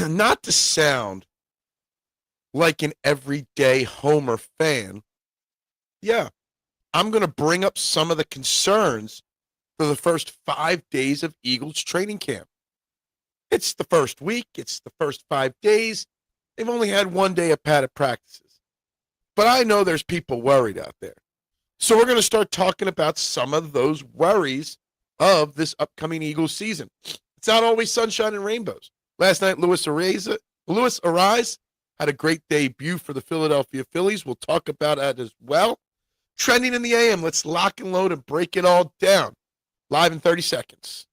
not to sound like an everyday Homer fan, yeah, I'm going to bring up some of the concerns for the first 5 days of Eagles training camp. It's the first week, it's the first 5 days. They've only had one day of padded practices. But I know there's people worried out there. So we're going to start talking about some of those worries of this upcoming Eagles season. It's not always sunshine and rainbows. Last night, Luis Arraez had a great debut for the Philadelphia Phillies. We'll talk about that as well. Trending in the AM, let's lock and load and break it all down. Live in 30 seconds.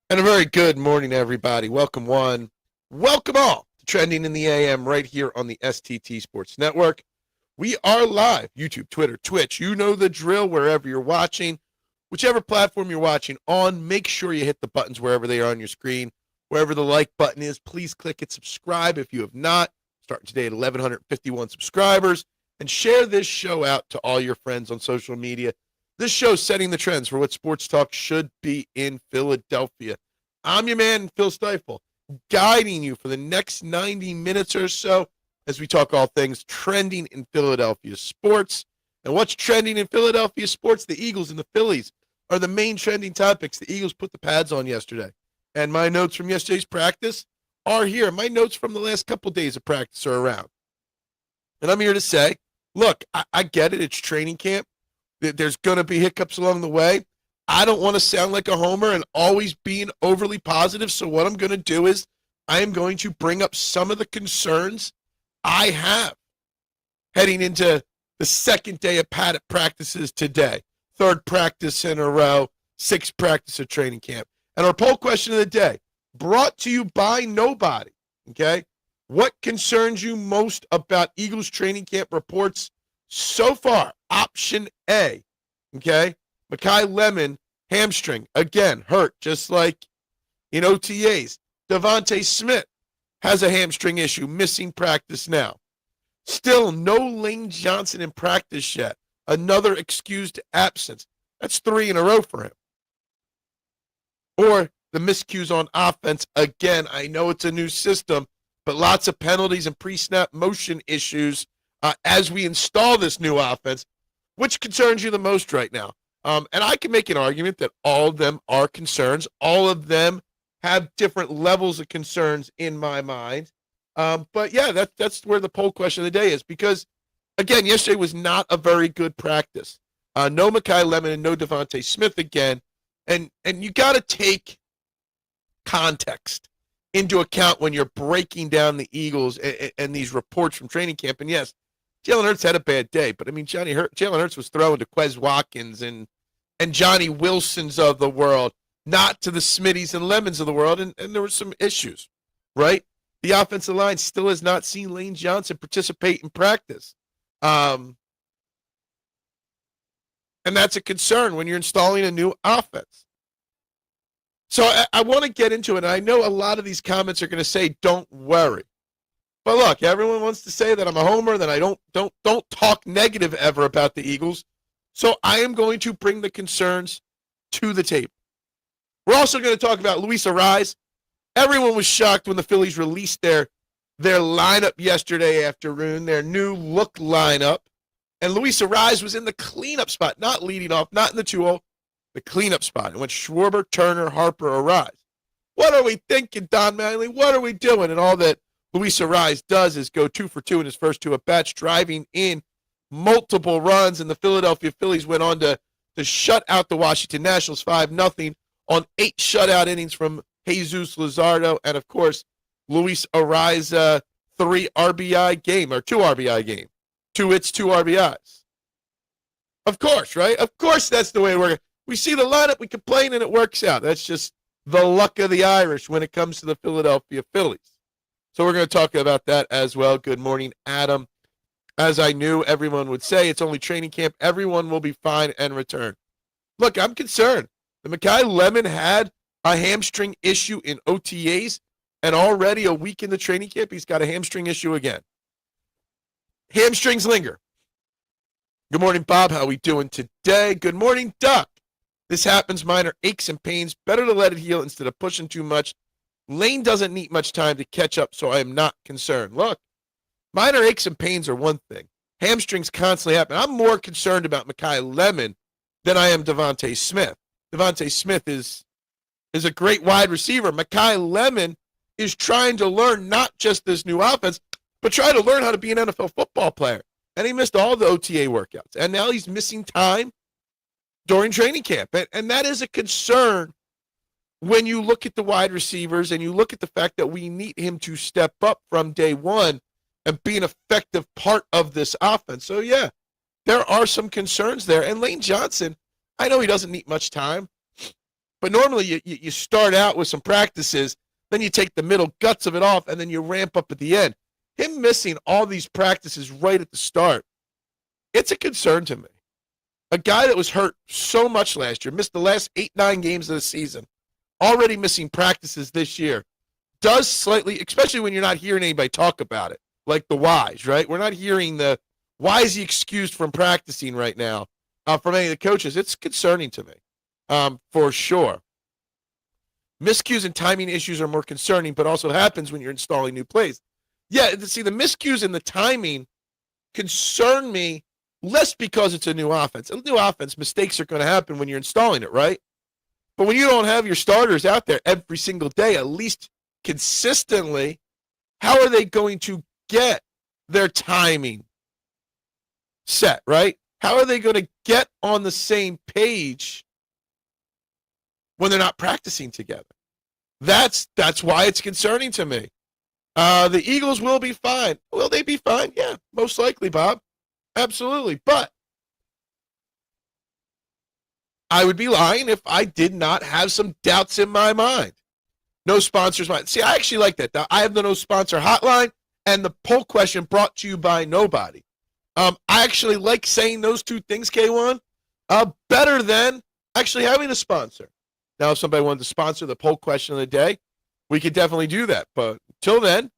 And a very good morning, everybody. Welcome one, welcome all to Trending in the AM right here on the STT Sports Network. We are live, YouTube, Twitter, Twitch. You know the drill wherever you're watching. Whichever platform you're watching on, make sure you hit the buttons wherever they are on your screen. Wherever the like button is, please click it, subscribe if you have not. Starting today at 1,151 subscribers. And share this show out to all your friends on social media. This show's setting the trends for what sports talk should be in Philadelphia. I'm your man, Phil Stiefel, guiding you for the next 90 minutes or so as we talk all things trending in Philadelphia sports. And what's trending in Philadelphia sports? The Eagles and the Phillies are the main trending topics. The Eagles put the pads on yesterday. And my notes from yesterday's practice are here. My notes from the last couple days of practice are around. And I'm here to say, look, I get it. It's training camp. There's going to be hiccups along the way. I don't want to sound like a homer and always being overly positive. So what I'm going to do is I am going to bring up some of the concerns I have heading into the second day of padded practices today. Third practice in a row, sixth practice of training camp. And our poll question of the day, brought to you by nobody, okay? What concerns you most about Eagles training camp reports so far? Option A, okay? Mekhi Lemon, hamstring, again, hurt, just like in OTAs. Devontae Smith has a hamstring issue, missing practice now. Still no Lane Johnson in practice yet. Another excused absence. That's 3 in a row for him. Or the miscues on offense. Again, I know it's a new system, but lots of penalties and pre-snap motion issues as we install this new offense. Which concerns you the most right now? And I can make an argument that all of them are concerns. All of them have different levels of concerns in my mind. But yeah, that's where the poll question of the day is. Because, again, yesterday was not a very good practice. No Mekhi Lemon and no Devontae Smith again. And you got to take context into account when you're breaking down the Eagles and these reports from training camp. And yes, Jalen Hurts had a bad day, but I mean, Jalen Hurts was throwing to Quez Watkins and Johnny Wilsons of the world, not to the Smitties and Lemons of the world, and there were some issues, right? The offensive line still has not seen Lane Johnson participate in practice. And that's a concern when you're installing a new offense. So I want to get into it. And I know a lot of these comments are going to say, don't worry. But look, everyone wants to say that I'm a homer, that I don't talk negative ever about the Eagles. So I am going to bring the concerns to the table. We're also going to talk about Luis Arraez. Everyone was shocked when the Phillies released their lineup yesterday afternoon, their new look lineup. And Luis Arraez was in the cleanup spot, not leading off, not in the 2-0, the cleanup spot. It went Schwarber, Turner, Harper, Arraez. What are we thinking, Don Manley? What are we doing? And all that Luis Arraez does is go 2 for 2 in his first 2 at-bats, driving in multiple runs, and the Philadelphia Phillies went on to shut out the Washington Nationals 5-0 on 8 shutout innings from Jesus Luzardo, and of course, Luis Arraez 3 RBI game, or 2 RBI game. 2 hits, 2 RBIs. Of course, right? Of course that's the way it works. We see the lineup, we complain, and it works out. That's just the luck of the Irish when it comes to the Philadelphia Phillies. So we're going to talk about that as well. Good morning, Adam. As I knew everyone would say, it's only training camp. Everyone will be fine and return. Look, I'm concerned. The Mekhi Lemon had a hamstring issue in OTAs, and already a week in the training camp, he's got a hamstring issue again. Hamstrings linger. Good morning, Bob. How we doing today? Good morning, Duck. This happens, minor aches and pains. Better to let it heal instead of pushing too much. Lane doesn't need much time to catch up, so I am not concerned. Look, minor aches and pains are one thing. Hamstrings constantly happen. I'm more concerned about Mekhi Lemon than I am Devontae Smith. Devontae Smith is a great wide receiver. Mekhi Lemon is trying to learn not just this new offense, but try to learn how to be an NFL football player. And he missed all the OTA workouts. And now he's missing time during training camp. And that is a concern when you look at the wide receivers and you look at the fact that we need him to step up from day one and be an effective part of this offense. So, yeah, there are some concerns there. And Lane Johnson, I know he doesn't need much time, but normally you start out with some practices, then you take the middle guts of it off, and then you ramp up at the end. Him missing all these practices right at the start, it's a concern to me. A guy that was hurt so much last year, missed the last 8-9 games of the season, already missing practices this year, does slightly, especially when you're not hearing anybody talk about it, like the whys, right? We're not hearing the, why is he excused from practicing right now from any of the coaches? It's concerning to me, for sure. Miscues and timing issues are more concerning, but also happens when you're installing new plays. Yeah, see, the miscues and the timing concern me less because it's a new offense. A new offense, mistakes are going to happen when you're installing it, right? But when you don't have your starters out there every single day, at least consistently, how are they going to get their timing set, right? How are they going to get on the same page when they're not practicing together? That's why it's concerning to me. The Eagles will be fine. Will they be fine? Yeah, most likely, Bob. Absolutely. But I would be lying if I did not have some doubts in my mind. No sponsors. See, I actually like that. I have the no sponsor hotline and the poll question brought to you by nobody. I actually like saying those two things, K1, better than actually having a sponsor. Now, if somebody wanted to sponsor the poll question of the day, we could definitely do that. But till then,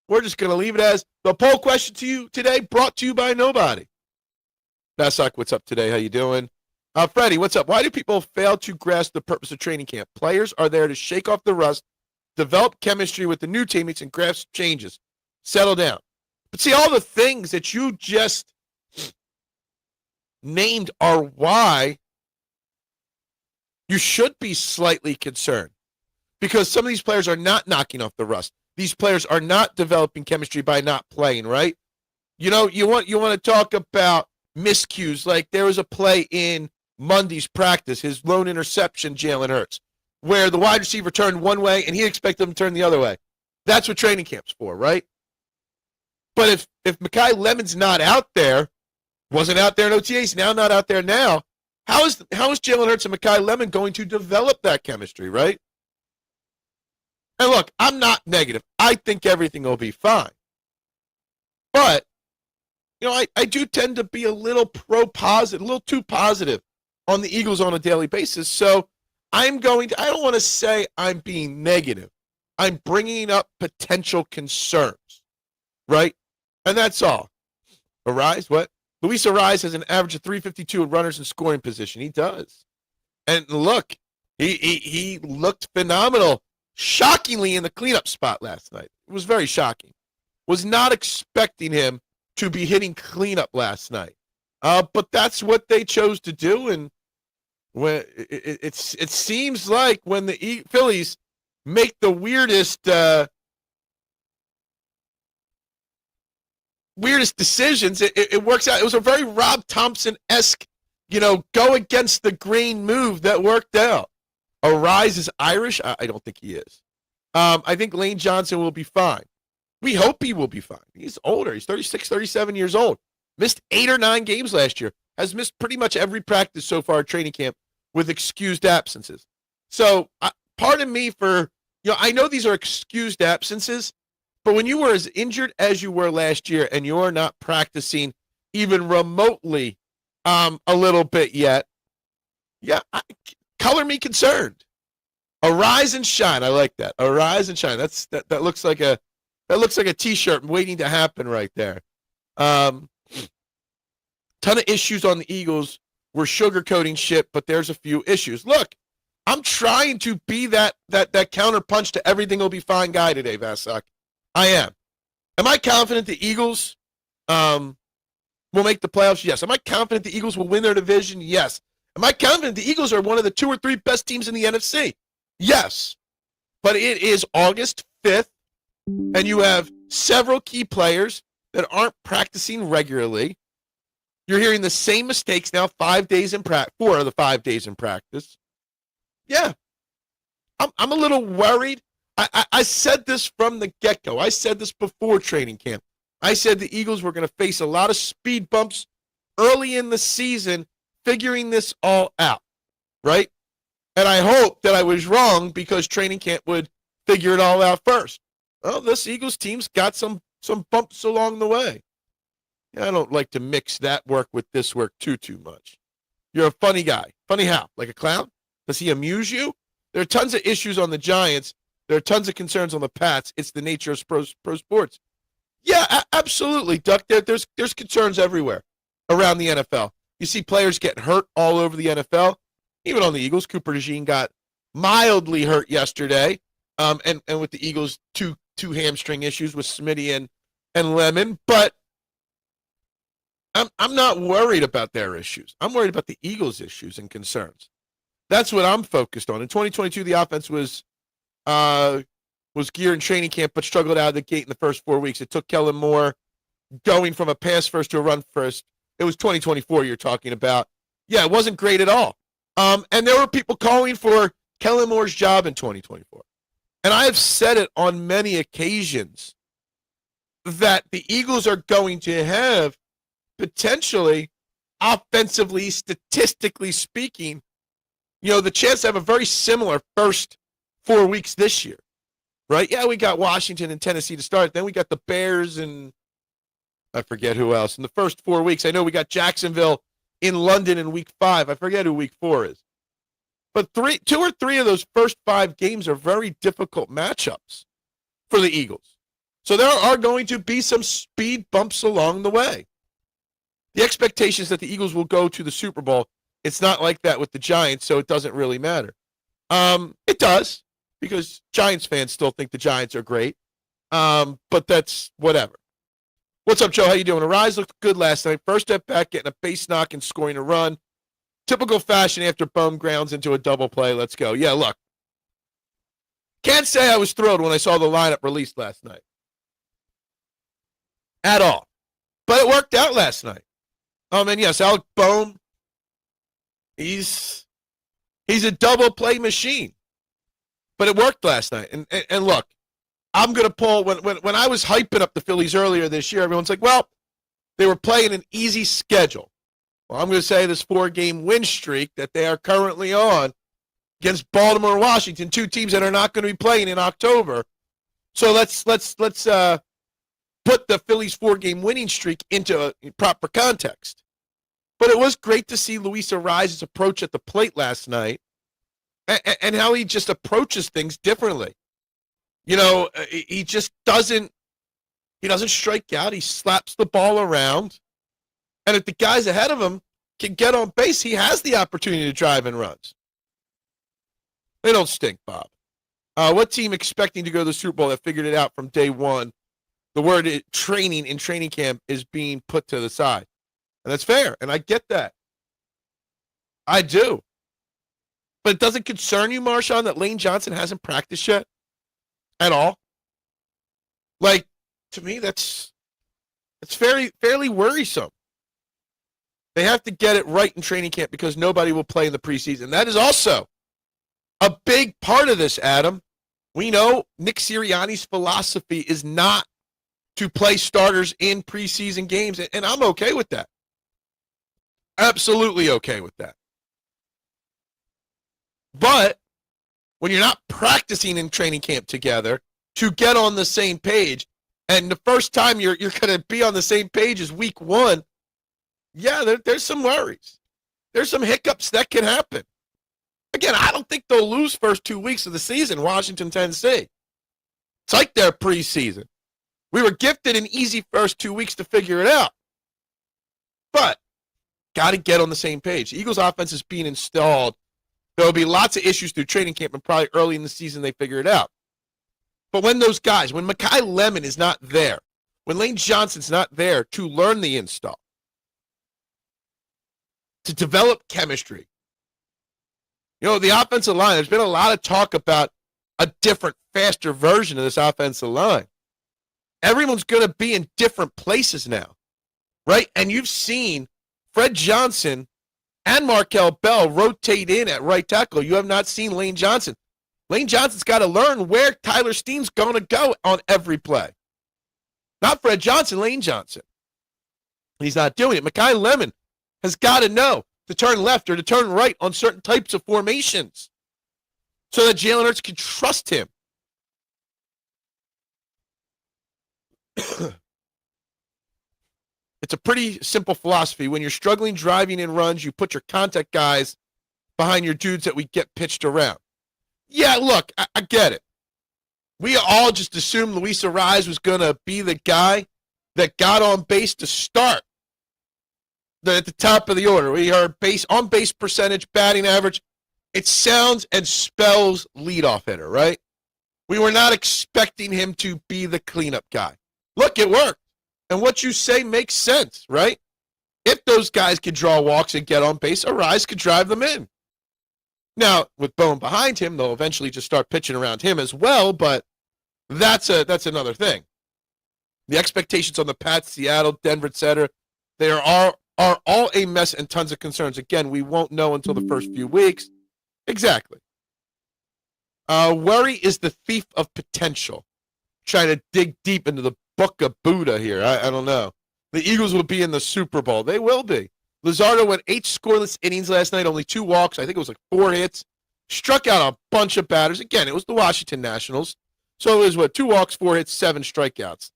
we're just going to leave it as the poll question to you today, brought to you by nobody. Basak, what's up today? How you doing? Freddie, what's up? Why do people fail to grasp the purpose of training camp? Players are there to shake off the rust, develop chemistry with the new teammates, and grasp changes. Settle down. But see, all the things that you just named are why you should be slightly concerned. Because some of these players are not knocking off the rust. These players are not developing chemistry by not playing, right? You know, you want to talk about miscues. Like there was a play in Monday's practice, his lone interception, Jalen Hurts, where the wide receiver turned one way and he expected him to turn the other way. That's what training camp's for, right? But if Mekhi Lemon's not out there, wasn't out there in OTAs, now not out there now, how is Jalen Hurts and Mekhi Lemon going to develop that chemistry, right? And look, I'm not negative. I think everything will be fine. But, you know, I do tend to be a little positive, a little too positive on the Eagles on a daily basis. So I don't want to say I'm being negative. I'm bringing up potential concerns, right? And that's all. Arise, what? Luis Arise has an average of 352 runners in scoring position. He does. And look, he looked phenomenal. Shockingly in the cleanup spot last night. It was very shocking. Was not expecting him to be hitting cleanup last night. But that's what they chose to do. And when it seems like when the Phillies make the weirdest decisions, it works out. It was a very Rob Thompson-esque, go against the grain move that worked out. Arise is Irish? I don't think he is. I think Lane Johnson will be fine. We hope he will be fine. He's older. He's 36, 37 years old. Missed 8 or 9 games last year. has missed pretty much every practice so far at training camp with excused absences. So pardon me for, I know these are excused absences, but when you were as injured as you were last year and you're not practicing even remotely a little bit yet, color me concerned. Arise and shine. I like that. Arise and shine. That looks like a t-shirt waiting to happen right there. Ton of issues on the Eagles. We're sugarcoating shit, but there's a few issues. Look, I'm trying to be that counterpunch to everything will be fine guy today, Vasak. I am. Am I confident the Eagles will make the playoffs? Yes. Am I confident the Eagles will win their division? Yes. Am I confident the Eagles are one of the 2 or 3 best teams in the NFC? Yes. But it is August 5th, and you have several key players that aren't practicing regularly. You're hearing the same mistakes now 5 days in practice, 4 of the 5 days in practice. Yeah. I'm a little worried. I said this from the get-go. I said this before training camp. I said the Eagles were going to face a lot of speed bumps early in the season figuring this all out, right? And I hope that I was wrong because training camp would figure it all out first. Well, this Eagles team's got some bumps along the way. I don't like to mix that work with this work too much. You're a funny guy. Funny how? Like a clown? Does he amuse you? There are tons of issues on the Giants. There are tons of concerns on the Pats. It's the nature of pro sports. Yeah, absolutely, Duck. There's concerns everywhere around the NFL. You see players getting hurt all over the NFL. Even on the Eagles, Cooper DeJean got mildly hurt yesterday. And with the Eagles, two hamstring issues with Smitty and Lemon. But I'm not worried about their issues. I'm worried about the Eagles' issues and concerns. That's what I'm focused on. In 2022, the offense was geared in training camp, but struggled out of the gate in the first 4 weeks. It took Kellen Moore going from a pass first to a run first. It was 2024 you're talking about. Yeah, it wasn't great at all. And there were people calling for Kellen Moore's job in 2024. And I have said it on many occasions that the Eagles are going to have potentially, offensively, statistically speaking, the chance to have a very similar first 4 weeks this year, right? Yeah, we got Washington and Tennessee to start. Then we got the Bears and I forget who else. In the first 4 weeks, I know we got Jacksonville in London in week 5. I forget who week 4 is. But 2 or 3 of those first 5 games are very difficult matchups for the Eagles. So there are going to be some speed bumps along the way. The expectation is that the Eagles will go to the Super Bowl. It's not like that with the Giants, so it doesn't really matter. It does, because Giants fans still think the Giants are great. But that's whatever. What's up, Joe? How you doing? Arise looked good last night. First step back, getting a base knock and scoring a run. Typical fashion after Bum grounds into a double play. Let's go. Yeah, look. Can't say I was thrilled when I saw the lineup released last night. At all. But it worked out last night. And yes, Alec Bohm, he's a double play machine. But it worked last night. And look, I'm going to pull, when I was hyping up the Phillies earlier this year, everyone's like, well, they were playing an easy schedule. Well, I'm going to say this 4-game win streak that they are currently on against Baltimore and Washington, 2 teams that are not going to be playing in October. So let's put the Phillies 4-game winning streak into proper context. But it was great to see Luis Ariza's approach at the plate last night and how he just approaches things differently. He just doesn't strike out. He slaps the ball around. And if the guys ahead of him can get on base, he has the opportunity to drive in runs. They don't stink, Bob. What team expecting to go to the Super Bowl that figured it out from day one? The word training in training camp is being put to the side. And that's fair, and I get that. I do. But it doesn't concern you, Marshawn, that Lane Johnson hasn't practiced yet at all? Like, to me, it's fairly worrisome. They have to get it right in training camp because nobody will play in the preseason. That is also a big part of this, Adam. We know Nick Sirianni's philosophy is not to play starters in preseason games, and I'm okay with that. Absolutely okay with that. But when you're not practicing in training camp together to get on the same page, and the first time you're going to be on the same page is week one, yeah, there's some worries. There's some hiccups that can happen. Again, I don't think they'll lose first 2 weeks of the season, Washington, Tennessee. It's like their preseason. We were gifted an easy first 2 weeks to figure it out. But got to get on the same page. The Eagles' offense is being installed. There will be lots of issues through training camp, and probably early in the season they figure it out. But when those guys, when Mekhi Lemon is not there, when Lane Johnson's not there to learn the install, to develop chemistry, the offensive line, there's been a lot of talk about a different, faster version of this offensive line. Everyone's going to be in different places now, right? And you've seen Fred Johnson and Markel Bell rotate in at right tackle. You have not seen Lane Johnson. Lane Johnson's got to learn where Tyler Steen's going to go on every play. Not Fred Johnson, Lane Johnson. He's not doing it. Mekhi Lemon has got to know to turn left or to turn right on certain types of formations so that Jalen Hurts can trust him. It's a pretty simple philosophy. When you're struggling driving in runs, you put your contact guys behind your dudes that we get pitched around. Yeah, look, I get it. We all just assumed Luis Arise was going to be the guy that got on base to start at the top of the order. We are on-base percentage, batting average. It sounds and spells leadoff hitter, right? We were not expecting him to be the cleanup guy. Look, it worked. And what you say makes sense, right? If those guys could draw walks and get on base, Arise could drive them in. Now, with Bone behind him, they'll eventually just start pitching around him as well, but that's another thing. The expectations on the Pats, Seattle, Denver, etc., they are all a mess and tons of concerns. Again, we won't know until the first few weeks. Exactly. Worry is the thief of potential. Trying to dig deep into the book of Buddha here. I don't know. The Eagles will be in the Super Bowl. They will be. Luzardo went 8 scoreless innings last night, only 2 walks. I think it was like 4 hits. Struck out a bunch of batters. Again, it was the Washington Nationals. So it was 2 walks, 4 hits, 7 strikeouts.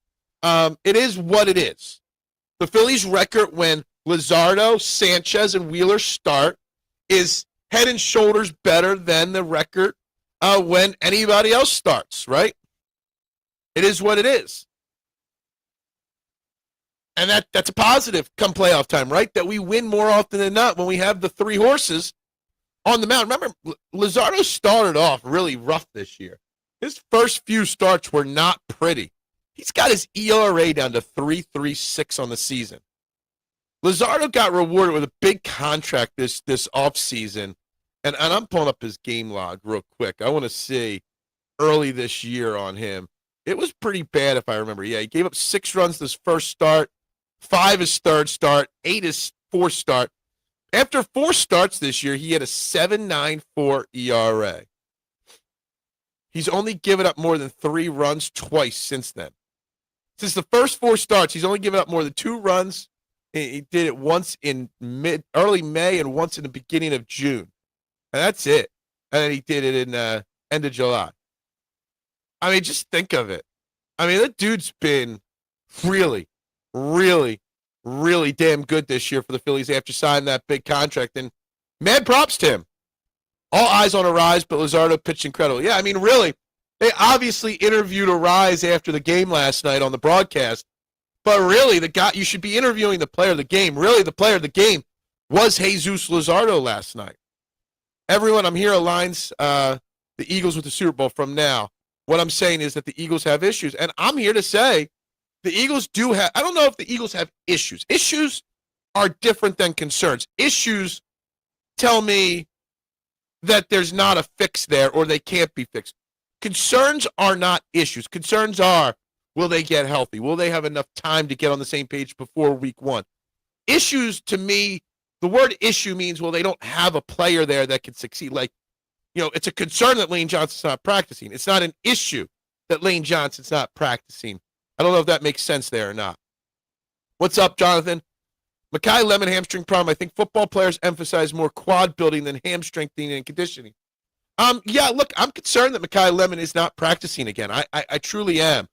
It is what it is. The Phillies' record when Luzardo, Sanchez, and Wheeler start is head and shoulders better than the record when anybody else starts, right? It is what it is. And that's a positive come playoff time, right? That we win more often than not when we have the 3 horses on the mound. Remember, Luzardo started off really rough this year. His first few starts were not pretty. He's got his ERA down to 3.36 on the season. Luzardo got rewarded with a big contract this offseason. And I'm pulling up his game log real quick. I want to see early this year on him. It was pretty bad if I remember. Yeah, he gave up 6 runs this first start, 5 his third start, 8 his fourth start. After 4 starts this year, he had a 7.94 ERA. He's only given up more than 3 runs twice since then. Since the first 4 starts, he's only given up more than 2 runs. He did it once in early May and once in the beginning of June. And that's it. And then he did it in end of July. I mean, just think of it. I mean, that dude's been really, really, really damn good this year for the Phillies after signing that big contract. And mad props to him. All eyes on Arise, but Luzardo pitched incredible. Yeah, I mean, really, they obviously interviewed Arise after the game last night on the broadcast. But really, the guy you should be interviewing the player of the game. Really, the player of the game was Jesus Luzardo last night. Everyone, I'm here aligns the Eagles with the Super Bowl from now. What I'm saying is that the Eagles have issues. And I'm here to say the Eagles do have, I don't know if the Eagles have issues. Issues are different than concerns. Issues tell me that there's not a fix there or they can't be fixed. Concerns are not issues. Concerns are, will they get healthy? Will they have enough time to get on the same page before week 1? Issues, to me, the word issue means, well, they don't have a player there that can succeed. Like, it's a concern that Lane Johnson's not practicing. It's not an issue that Lane Johnson's not practicing. I don't know if that makes sense there or not. What's up, Jonathan? Mekhi Lemon hamstring problem. I think football players emphasize more quad building than hamstring and conditioning. Yeah, look, I'm concerned that Mekhi Lemon is not practicing again. I truly am.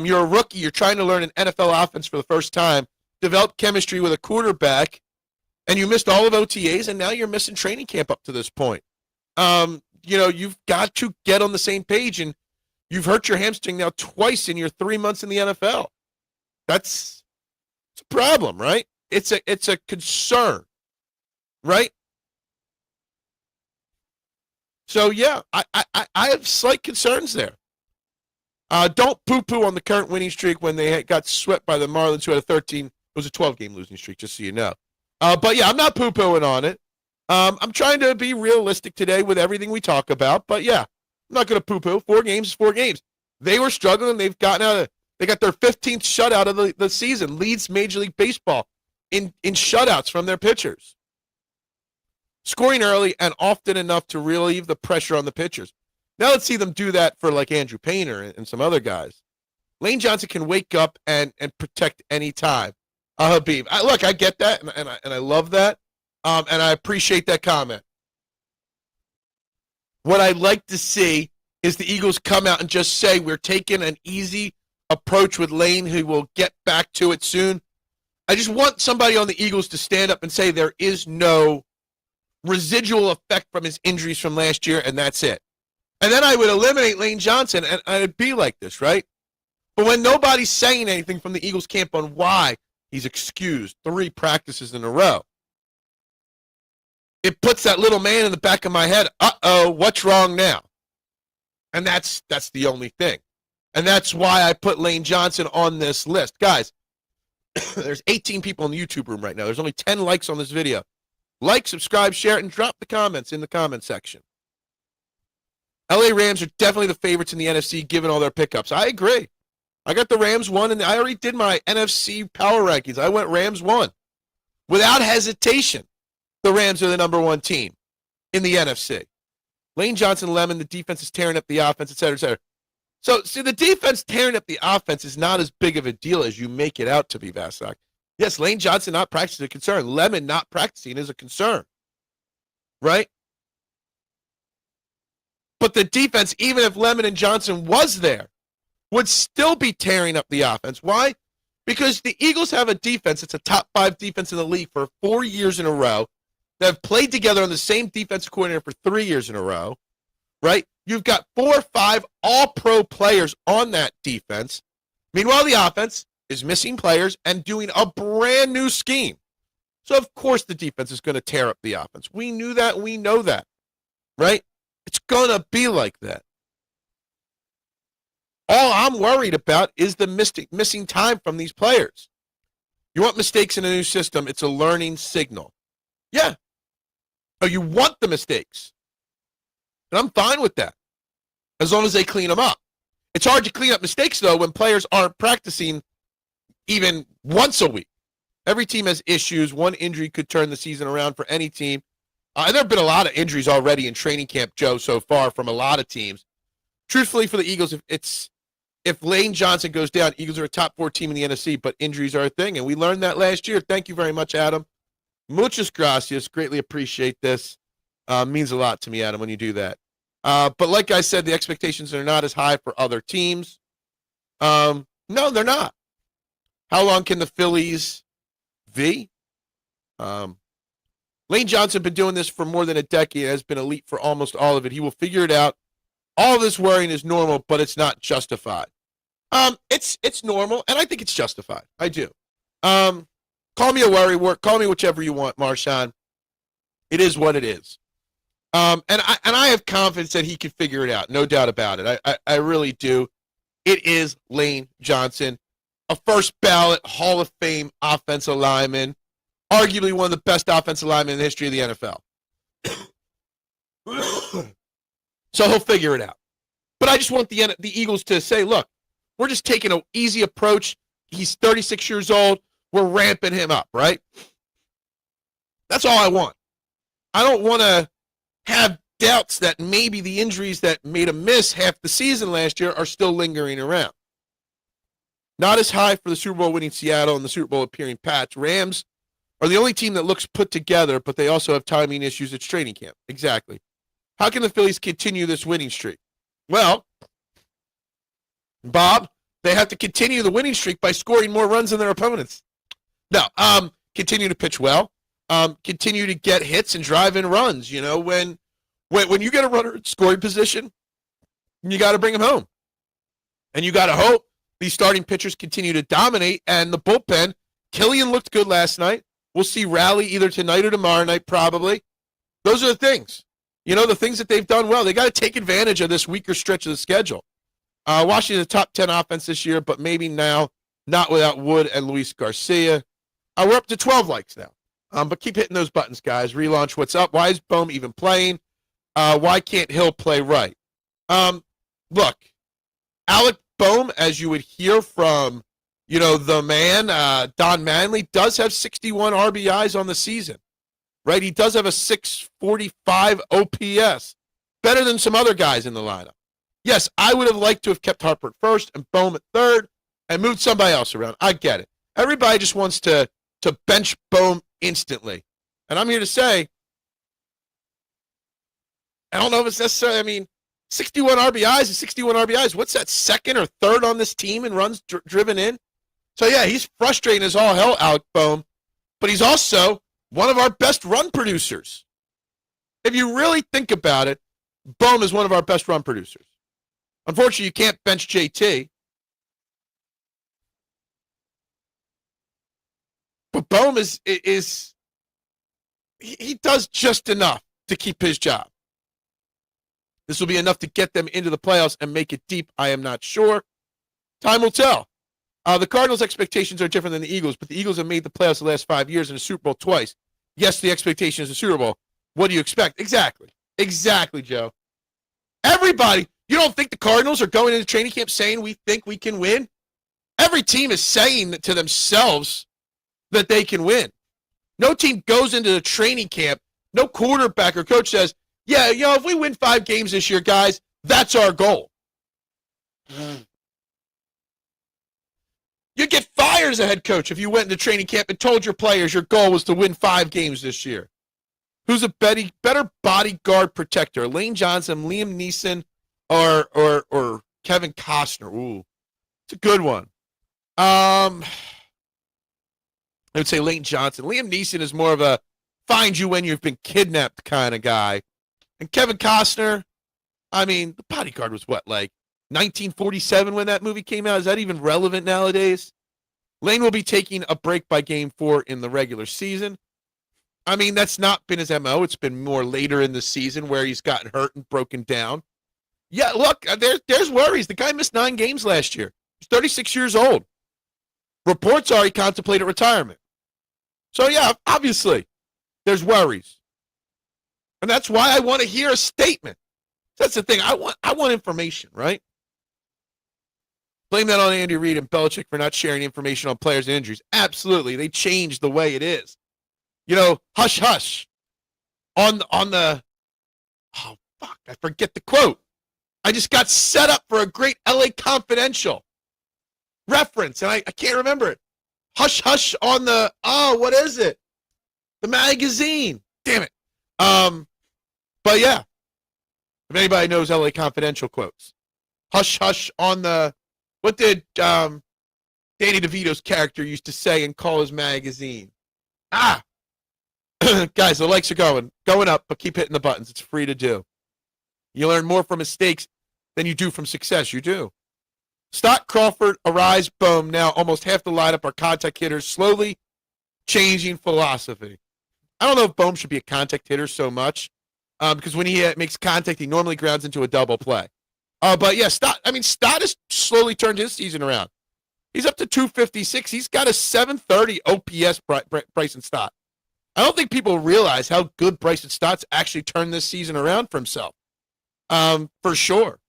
You're a rookie. You're trying to learn an NFL offense for the first time, develop chemistry with a quarterback, and you missed all of OTAs, and now you're missing training camp up to this point. You've got to get on the same page, and you've hurt your hamstring now twice in your 3 months in the NFL. It's a problem, right? It's a concern, right? So yeah, I have slight concerns there. Don't poo-poo on the current winning streak when they got swept by the Marlins, who had a 13. It was a 12-game losing streak, just so you know. But yeah, I'm not poo-pooing on it. I'm trying to be realistic today with everything we talk about. But yeah, I'm not going to poo-poo. 4 games is 4 games. They were struggling. They've gotten out of. They got their 15th shutout of the season. Leads Major League Baseball in shutouts from their pitchers. Scoring early and often enough to relieve the pressure on the pitchers. Now let's see them do that for like Andrew Painter and some other guys. Lane Johnson can wake up and protect any time. Habib. Look, I get that, and I love that, and I appreciate that comment. What I'd like to see is the Eagles come out and just say we're taking an easy approach with Lane, who will get back to it soon. I just want somebody on the Eagles to stand up and say there is no residual effect from his injuries from last year, and that's it. And then I would eliminate Lane Johnson, and I'd be like this, right? But when nobody's saying anything from the Eagles camp on why he's excused 3 practices in a row, it puts that little man in the back of my head, uh-oh, what's wrong now? And that's the only thing. And that's why I put Lane Johnson on this list. Guys, there's 18 people in the YouTube room right now. There's only 10 likes on this video. Like, subscribe, share it, and drop the comments in the comment section. LA Rams are definitely the favorites in the NFC given all their pickups. I agree. I got the Rams 1, and I already did my NFC power rankings. I went Rams 1. Without hesitation, the Rams are the number 1 team in the NFC. Lane Johnson, Lemon, the defense is tearing up the offense, et cetera, et cetera. So, see, the defense tearing up the offense is not as big of a deal as you make it out to be, Vasak. Yes, Lane Johnson not practicing is a concern. Lemon not practicing is a concern, right? But the defense, even if Lemon and Johnson was there, would still be tearing up the offense. Why? Because the Eagles have a defense. It's a top 5 defense in the league for 4 years in a row. They have played together on the same defensive coordinator for 3 years in a row, right? You've got 4 or 5 all-pro players on that defense. Meanwhile, the offense is missing players and doing a brand new scheme. So, of course, the defense is going to tear up the offense. We knew that. We know that, right? It's going to be like that. All I'm worried about is the missing time from these players. You want mistakes in a new system, it's a learning signal. Yeah. Oh, you want the mistakes. And I'm fine with that, as long as they clean them up. It's hard to clean up mistakes, though, when players aren't practicing even once a week. Every team has issues. One injury could turn the season around for any team. And there have been a lot of injuries already in training camp, Joe, so far from a lot of teams. Truthfully, for the Eagles, if Lane Johnson goes down, Eagles are a top 4 team in the NFC, but injuries are a thing, and we learned that last year. Thank you very much, Adam. Muchas gracias. Greatly appreciate this. Means a lot to me, Adam, when you do that. But like I said, the expectations are not as high for other teams. No, they're not. How long can the Phillies V? Lane Johnson been doing this for more than a decade, has been elite for almost all of it. He will figure it out. All this worrying is normal, but it's not justified. It's normal, and I think it's justified. I do. Call me a worry, call me whichever you want, Marshawn. It is what it is. And I have confidence that he can figure it out, no doubt about it. I really do. It is Lane Johnson, a first ballot Hall of Fame offensive lineman, arguably one of the best offensive linemen in the history of the NFL. So he'll figure it out. But I just want the Eagles to say, look, we're just taking an easy approach. He's 36 years old. We're ramping him up, right? That's all I want. I don't want to have doubts that maybe the injuries that made him miss half the season last year are still lingering around. Not as high for the Super Bowl winning Seattle and the Super Bowl appearing Pats. Rams are the only team that looks put together, but they also have timing issues at training camp. Exactly. How can the Phillies continue this winning streak? Well, Bob, they have to continue the winning streak by scoring more runs than their opponents. No, continue to pitch well. Continue to get hits and drive in runs. You know, when you get a runner in scoring position, you got to bring him home. And you got to hope these starting pitchers continue to dominate. And the bullpen, Killian looked good last night. We'll see Rally either tonight or tomorrow night, probably. Those are the things. You know, the things that they've done well. They got to take advantage of this weaker stretch of the schedule. Washington's a top 10 offense this year, but maybe now not without Wood and Luis Garcia. We're up to 12 likes now. But keep hitting those buttons, guys. Relaunch what's up. Why is Bohm even playing? Why can't Hill play right? Look, Alec Bohm, as you would hear from, you know, the man, Don Manley, does have 61 RBIs on the season, right? He does have a 645 OPS, better than some other guys in the lineup. Yes, I would have liked to have kept Harper at first and Bohm at third and moved somebody else around. I get it. Everybody just wants to bench Bohm instantly. And I'm here to say, I don't know if it's necessarily, I mean, 61 RBIs is 61 RBIs. What's that, second or third on this team in runs driven in? So, yeah, he's frustrating as all hell, Alec Bohm, but he's also one of our best run producers. If you really think about it, Bohm is one of our best run producers. Unfortunately, you can't bench JT. But Bohm he does just enough to keep his job. This will be enough to get them into the playoffs and make it deep. I am not sure. Time will tell. The Cardinals' expectations are different than the Eagles, but the Eagles have made the playoffs the last 5 years and a Super Bowl twice. Yes, the expectation is a Super Bowl. What do you expect? Exactly. Exactly, Joe. Everybody, you don't think the Cardinals are going into training camp saying we think we can win? Every team is saying to themselves that they can win. No team goes into the training camp, no quarterback or coach says, yeah, you know, if we win 5 games this year, guys, that's our goal. You'd get fired as a head coach if you went into training camp and told your players your goal was to win 5 games this year. Who's a better bodyguard protector, Lane Johnson, Liam Neeson, or Kevin Costner? Ooh, it's a good one. I would say Lane Johnson. Liam Neeson is more of a find you when you've been kidnapped kind of guy. And Kevin Costner, I mean, the bodyguard was what, like 1947 when that movie came out? Is that even relevant nowadays? Lane will be taking a break by game 4 in the regular season. I mean, that's not been his MO. It's been more later in the season where he's gotten hurt and broken down. Yeah, look, there's worries. The guy missed 9 games last year. He's 36 years old. Reports are he contemplated retirement. So, yeah, obviously, there's worries. And that's why I want to hear a statement. That's the thing. I want information, right? Blame that on Andy Reid and Belichick for not sharing information on players and injuries. Absolutely. They changed the way it is. You know, hush, hush. On the, oh, fuck, I forget the quote. I just got set up for a great LA Confidential reference, and I can't remember it. Hush, hush on the, what is it? The magazine. Damn it. But yeah, if anybody knows LA Confidential quotes. Hush, hush on the, what did Danny DeVito's character used to say and call his magazine? Guys, the likes are going up, but keep hitting the buttons. It's free to do. You learn more from mistakes than you do from success. You do. Stott, Crawford, Arise, Bohm. Now almost half the lineup are contact hitters, slowly changing philosophy. I don't know if Bohm should be a contact hitter so much because when he makes contact, he normally grounds into a double play. But yeah, Stott has slowly turned his season around. He's up to 256. He's got a 730 OPS, Bryson Stott. I don't think people realize how good Bryson Stott's actually turned this season around for himself. For sure.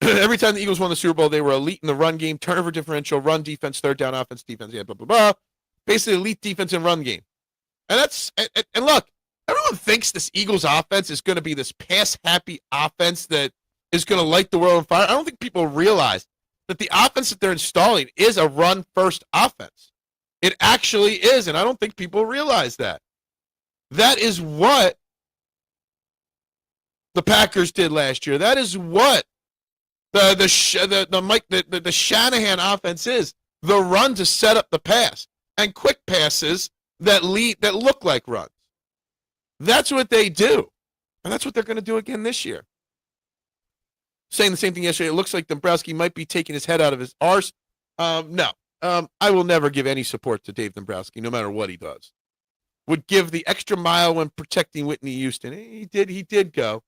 Every time the Eagles won the Super Bowl, they were elite in the run game, turnover differential, run defense, third down offense, defense, yeah, blah, blah, blah. Basically, elite defense and run game. And look, everyone thinks this Eagles offense is going to be this pass-happy offense that is going to light the world on fire. I don't think people realize that the offense that they're installing is a run-first offense. It actually is, and I don't think people realize that. That is what the Packers did last year. That is what the Shanahan offense is. The run to set up the pass and quick passes that look like runs. That's what they do, and that's what they're going to do again this year. Saying the same thing yesterday, it looks like Dombrowski might be taking his head out of his arse. No. I will never give any support to Dave Dombrowski, no matter what he does. Would give the extra mile when protecting Whitney Houston. He did go.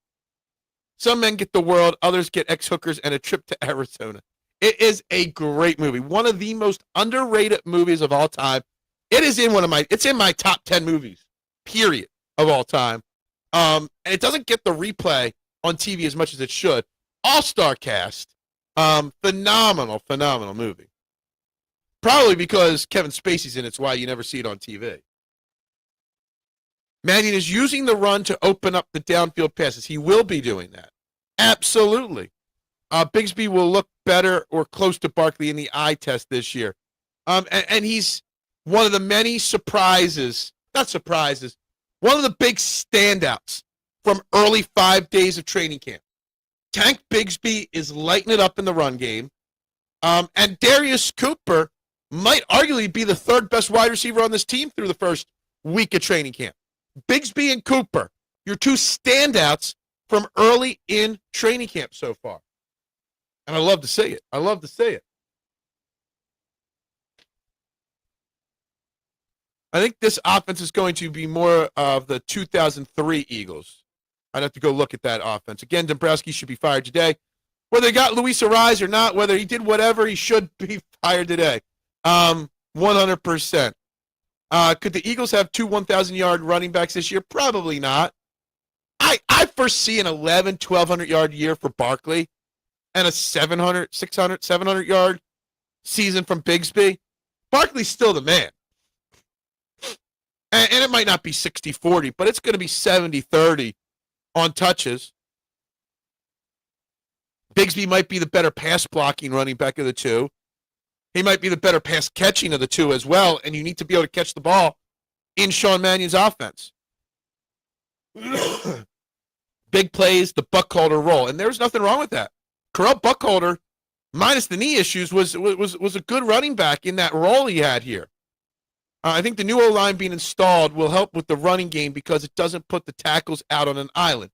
Some men get the world, others get ex-hookers and a trip to Arizona. It is a great movie. One of the most underrated movies of all time. It's in my top 10 movies, period, of all time. And it doesn't get the replay on TV as much as it should. All-star cast. Phenomenal movie. Probably because Kevin Spacey's in it's why you never see it on TV. Mannion is using the run to open up the downfield passes. He will be doing that. Absolutely. Bigsby will look better or close to Barkley in the eye test this year. And he's one of the many one of the big standouts from early 5 days of training camp. Tank Bigsby is lighting it up in the run game. And Darius Cooper might arguably be the third best wide receiver on this team through the first week of training camp. Bigsby and Cooper, your two standouts from early in training camp so far. And I love to see it. I think this offense is going to be more of the 2003 Eagles. I'd have to go look at that offense. Again, Dombrowski should be fired today. Whether they got Luis Ariz or not, whether he did whatever, he should be fired today. 100%. Could the Eagles have two 1,000-yard running backs this year? Probably not. I foresee an 1,200-yard year for Barkley and a 700-yard season from Bigsby. Barkley's still the man. And it might not be 60-40, but it's going to be 70-30 on touches. Bigsby might be the better pass-blocking running back of the two. He might be the better pass-catching of the two as well, and you need to be able to catch the ball in Sean Mannion's offense. Big plays, the Buckholder role, and there's nothing wrong with that. Correll Buckholder, minus the knee issues, was a good running back in that role he had here. I think the new O-line being installed will help with the running game because it doesn't put the tackles out on an island.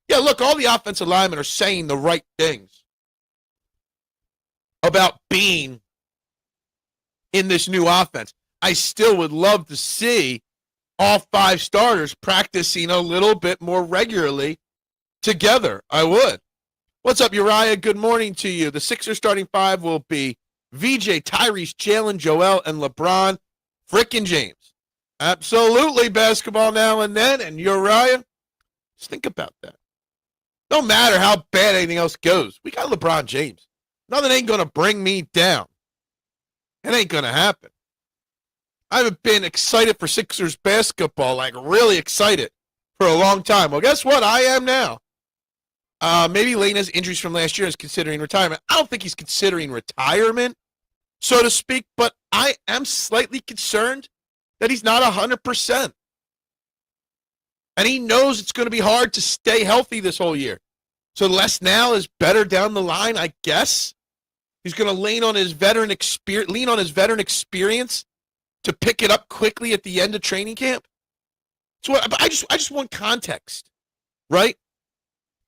Yeah, look, all the offensive linemen are saying the right things about being in this new offense. I still would love to see all five starters practicing a little bit more regularly together. I would. What's up, Uriah? Good morning to you. The Sixers starting five will be VJ, Tyrese, Jalen, Joel, and LeBron, frickin' James. Absolutely, basketball now and then. And Uriah, just think about that. No matter how bad anything else goes, we got LeBron James. Nothing ain't going to bring me down. It ain't going to happen. I haven't been excited for Sixers basketball, like really excited, for a long time. Well, guess what? I am now. Maybe Lane has injuries from last year and is considering retirement. I don't think he's considering retirement, so to speak, but I am slightly concerned that he's not 100%. And he knows it's going to be hard to stay healthy this whole year. So less now is better down the line, I guess. He's going to lean on his veteran experience to pick it up quickly at the end of training camp. So I just want context, right?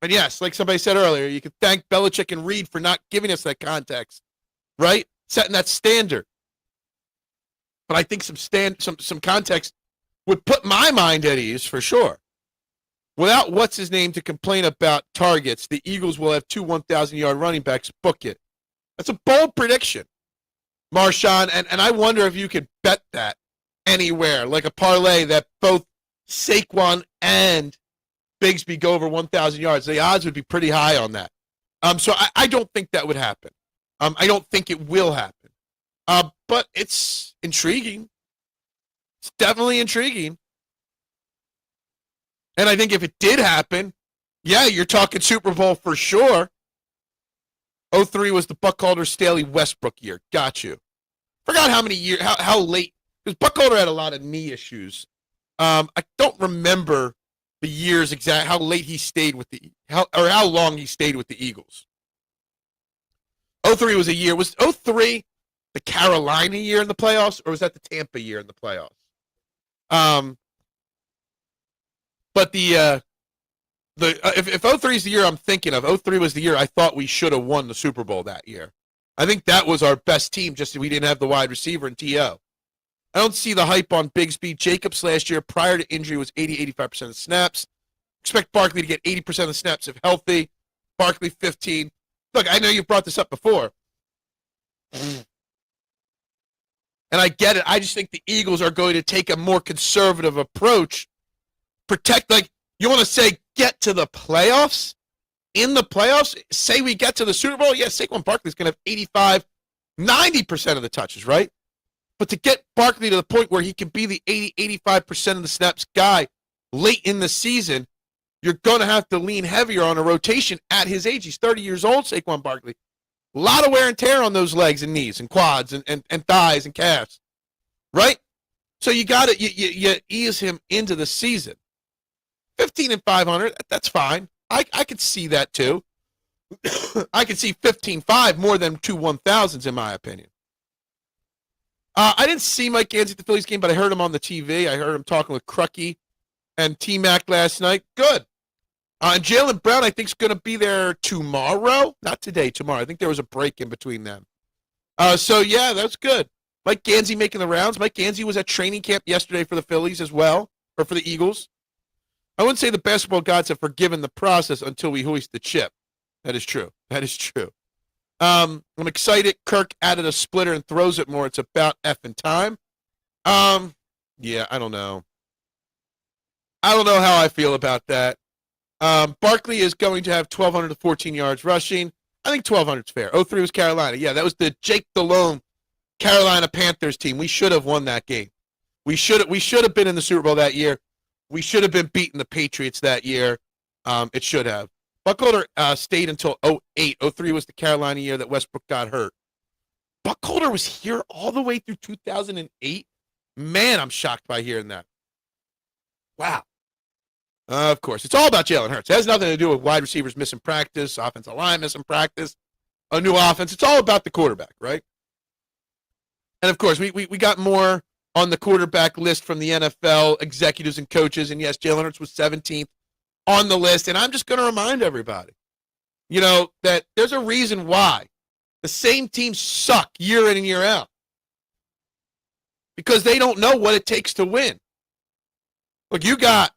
And yes, like somebody said earlier, you can thank Belichick and Reed for not giving us that context, right? Setting that standard. But I think some context would put my mind at ease for sure. Without what's-his-name to complain about targets, the Eagles will have two 1,000-yard running backs. Book it. That's a bold prediction, Marshawn, and I wonder if you could bet that anywhere, like a parlay that both Saquon and Bigsby go over 1,000 yards. The odds would be pretty high on that. So I don't think that would happen. I don't think it will happen. But it's intriguing. It's definitely intriguing. And I think if it did happen, yeah, you're talking Super Bowl for sure. 2003 was the Buckholder Staley Westbrook year. Got you. Forgot how many years, how late. because Buckholder had a lot of knee issues. I don't remember the years exact how late he stayed with how long he stayed with the Eagles. 03 was a year. Was 03 the Carolina year in the playoffs, or was that the Tampa year in the playoffs? But if 03 is the year I'm thinking of, 03 was the year I thought we should have won the Super Bowl that year. I think that was our best team, just that we didn't have the wide receiver in T.O. I don't see the hype on Bigsby. Jacobs last year, prior to injury, was 80-85% of snaps. Expect Barkley to get 80% of the snaps if healthy. Barkley, 15. Look, I know you brought this up before. And I get it. I just think the Eagles are going to take a more conservative approach. Protect, like, you want to say get to the playoffs? In the playoffs? Say we get to the Super Bowl? Yeah, Saquon Barkley's going to have 85, 90% of the touches, right? But to get Barkley to the point where he can be the 80, 85% of the snaps guy late in the season, you're going to have to lean heavier on a rotation at his age. He's 30 years old, Saquon Barkley. A lot of wear and tear on those legs and knees and quads and thighs and calves, right? So you got to you ease him into the season. 15-500, that's fine. I could see that too. I could see 15-5 more than 2 1,000s in my opinion. I didn't see Mike Gansey at the Phillies game, but I heard him on the TV. I heard him talking with Crucky and T-Mac last night. Good. And Jaylen Brown, I think, is going to be there tomorrow. Not today, tomorrow. I think there was a break in between them. So, yeah, that's good. Mike Gansey making the rounds. Mike Gansey was at training camp yesterday for the Phillies as well, or for the Eagles. I wouldn't say the basketball gods have forgiven the process until we hoist the chip. That is true. That is true. I'm excited. Kirk added a splitter and throws it more. It's about effing time. Yeah, I don't know. I don't know how I feel about that. Barkley is going to have 1,200 to 14 yards rushing. I think 1,200 is fair. 03 was Carolina. Yeah, that was the Jake Delhomme Carolina Panthers team. We should have won that game. We should have been in the Super Bowl that year. We should have been beating the Patriots that year. It should have. Buckholder stayed until 08. 03 was the Carolina year that Westbrook got hurt. Buckholder was here all the way through 2008. Man, I'm shocked by hearing that. Wow. Of course, it's all about Jalen Hurts. It has nothing to do with wide receivers missing practice, offensive line missing practice, a new offense. It's all about the quarterback, right? And, of course, we got more on the quarterback list from the NFL executives and coaches. And, yes, Jalen Hurts was 17th on the list. And I'm just going to remind everybody, that there's a reason why the same teams suck year in and year out. Because they don't know what it takes to win. Look, you got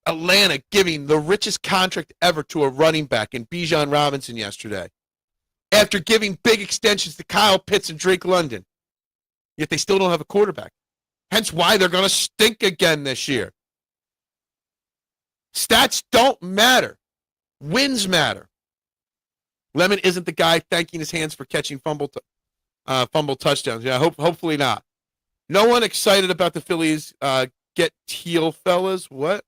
Atlanta giving the richest contract ever to a running back in Bijan Robinson yesterday, after giving big extensions to Kyle Pitts and Drake London. Yet they still don't have a quarterback. Hence why they're going to stink again this year. Stats don't matter. Wins matter. Lemon isn't the guy thanking his hands for catching fumble touchdowns. Yeah, hopefully not. No one excited about the Phillies get teal, fellas. What?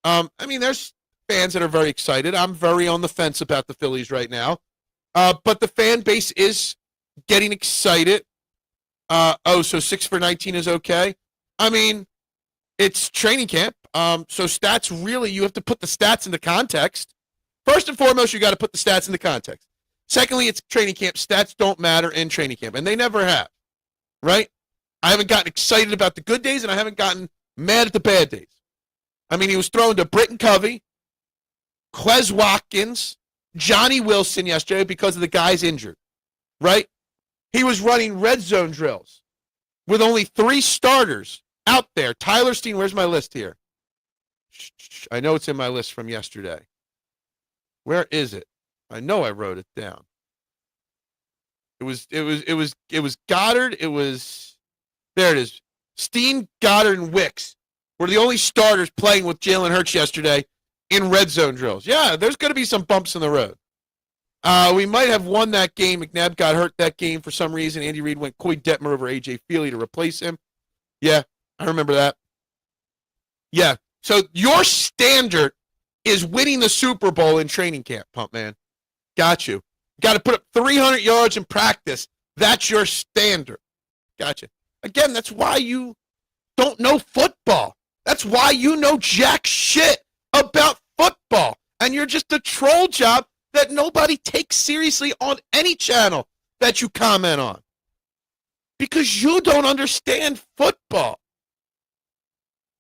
There's fans that are very excited. I'm very on the fence about the Phillies right now. But the fan base is getting excited. So 6 for 19 is okay. It's training camp. So stats really, you have to put the stats into context. First and foremost, you got to put the stats into context. Secondly, it's training camp. Stats don't matter in training camp, and they never have, right? I haven't gotten excited about the good days, and I haven't gotten mad at the bad days. He was thrown to Britton Covey, Quez Watkins, Johnny Wilson yesterday because of the guys injured, right? He was running red zone drills with only 3 starters out there. Tyler Steen, where's my list here? I know it's in my list from yesterday. Where is it? I know I wrote it down. It was Goddard. There it is. Steen, Goddard, and Wicks were the only starters playing with Jalen Hurts yesterday in red zone drills. Yeah, there's going to be some bumps in the road. We might have won that game. McNabb got hurt that game for some reason. Andy Reid went Coy Detmer over A.J. Feely to replace him. Yeah, I remember that. Yeah, so your standard is winning the Super Bowl in training camp, pump man. Got you. Got to put up 300 yards in practice. That's your standard. gotcha. Again, that's why you don't know football. That's why you know jack shit about football. And you're just a troll job that nobody takes seriously on any channel that you comment on. Because you don't understand football.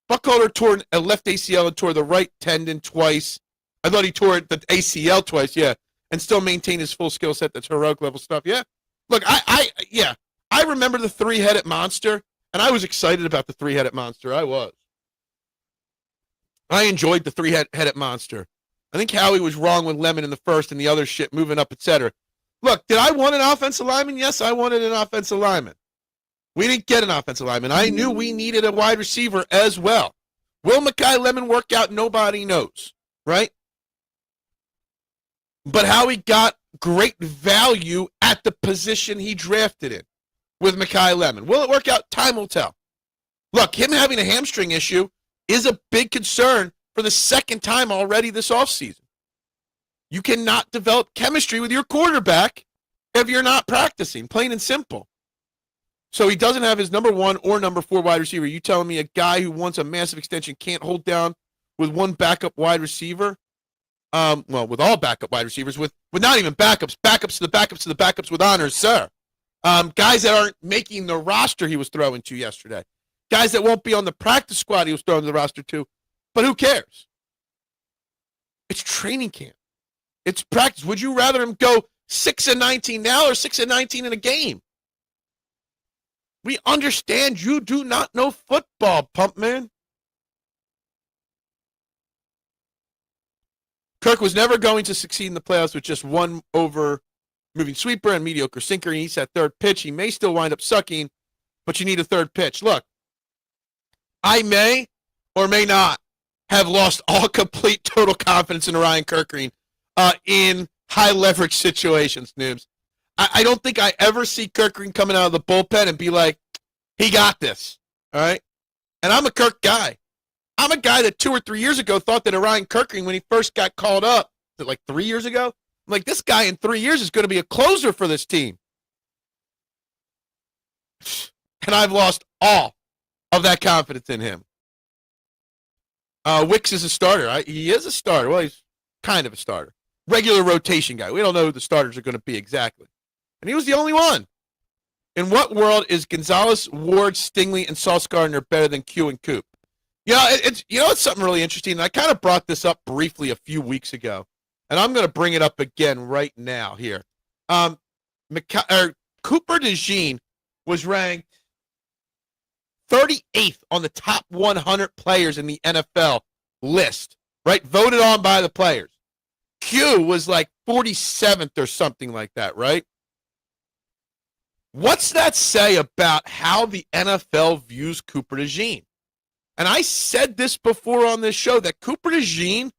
Buckholder tore a left ACL and tore the right tendon twice. I thought he tore the ACL twice, yeah, and still maintained his full skill set. That's heroic level stuff, yeah. Look, I remember the three-headed monster, and I was excited about the three-headed monster. I was. I enjoyed the three-headed monster. I think Howie was wrong with Lemon in the first and the other shit moving up, etc. Look, did I want an offensive lineman? Yes, I wanted an offensive lineman. We didn't get an offensive lineman. I knew we needed a wide receiver as well. Will Mekhi Lemon work out? Nobody knows, right? But Howie got great value at the position he drafted in with Mekhi Lemon. Will it work out? Time will tell. Look, him having a hamstring issue is a big concern for the second time already this offseason. You cannot develop chemistry with your quarterback if you're not practicing, plain and simple. So he doesn't have his number 1 or number 4 wide receiver. You telling me a guy who wants a massive extension can't hold down with one backup wide receiver? Well, with all backup wide receivers, with not even backups to the backups with honors, sir. Guys that aren't making the roster he was throwing to yesterday. Guys that won't be on the practice squad he was throwing to the roster to. But who cares? It's training camp. It's practice. Would you rather him go 6-19 now or 6-19 in a game? We understand you do not know football, pump man. Kirk was never going to succeed in the playoffs with just one over moving sweeper and mediocre sinker. He needs that third pitch. He may still wind up sucking, but you need a third pitch. Look, I may or may not have lost all complete total confidence in Ryan Kirkgreen in high leverage situations, noobs. I don't think I ever see Kirkgreen coming out of the bullpen and be like, he got this, all right? And I'm a Kirk guy. I'm a guy that 2 or 3 years ago thought that Ryan Kirkgreen, when he first got called up, like 3 years ago, I'm like, this guy in 3 years is going to be a closer for this team. And I've lost all of that confidence in him. Wicks is a starter. He is a starter. Well, he's kind of a starter. Regular rotation guy. We don't know who the starters are going to be exactly. And he was the only one. In what world is Gonzalez, Ward, Stingley, and Sauce Gardner better than Q and Coop? You know, it's something really interesting. And I kind of brought this up briefly a few weeks ago. And I'm going to bring it up again right now here. Cooper DeJean was ranked 38th on the top 100 players in the NFL list, right? Voted on by the players. Q was like 47th or something like that, right? What's that say about how the NFL views Cooper DeJean? And I said this before on this show, that Cooper DeJean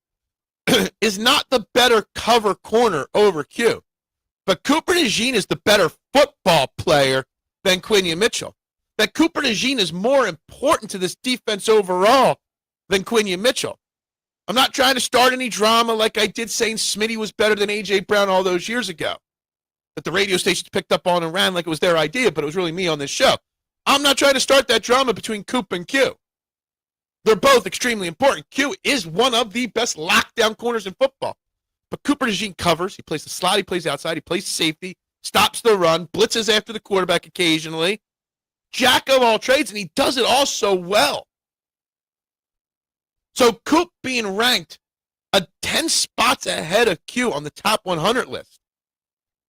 is not the better cover corner over Q. But Cooper DeJean is the better football player than Quinion Mitchell. That Cooper DeJean is more important to this defense overall than Quinion Mitchell. I'm not trying to start any drama like I did saying Smitty was better than A.J. Brown all those years ago, that the radio stations picked up on and ran like it was their idea, but it was really me on this show. I'm not trying to start that drama between Coop and Q. They're both extremely important. Q is one of the best lockdown corners in football. But Cooper DeJean covers. He plays the slot. He plays outside. He plays safety. Stops the run. Blitzes after the quarterback occasionally. Jack of all trades, and he does it all so well. So Coop being ranked 10 spots ahead of Q on the top 100 list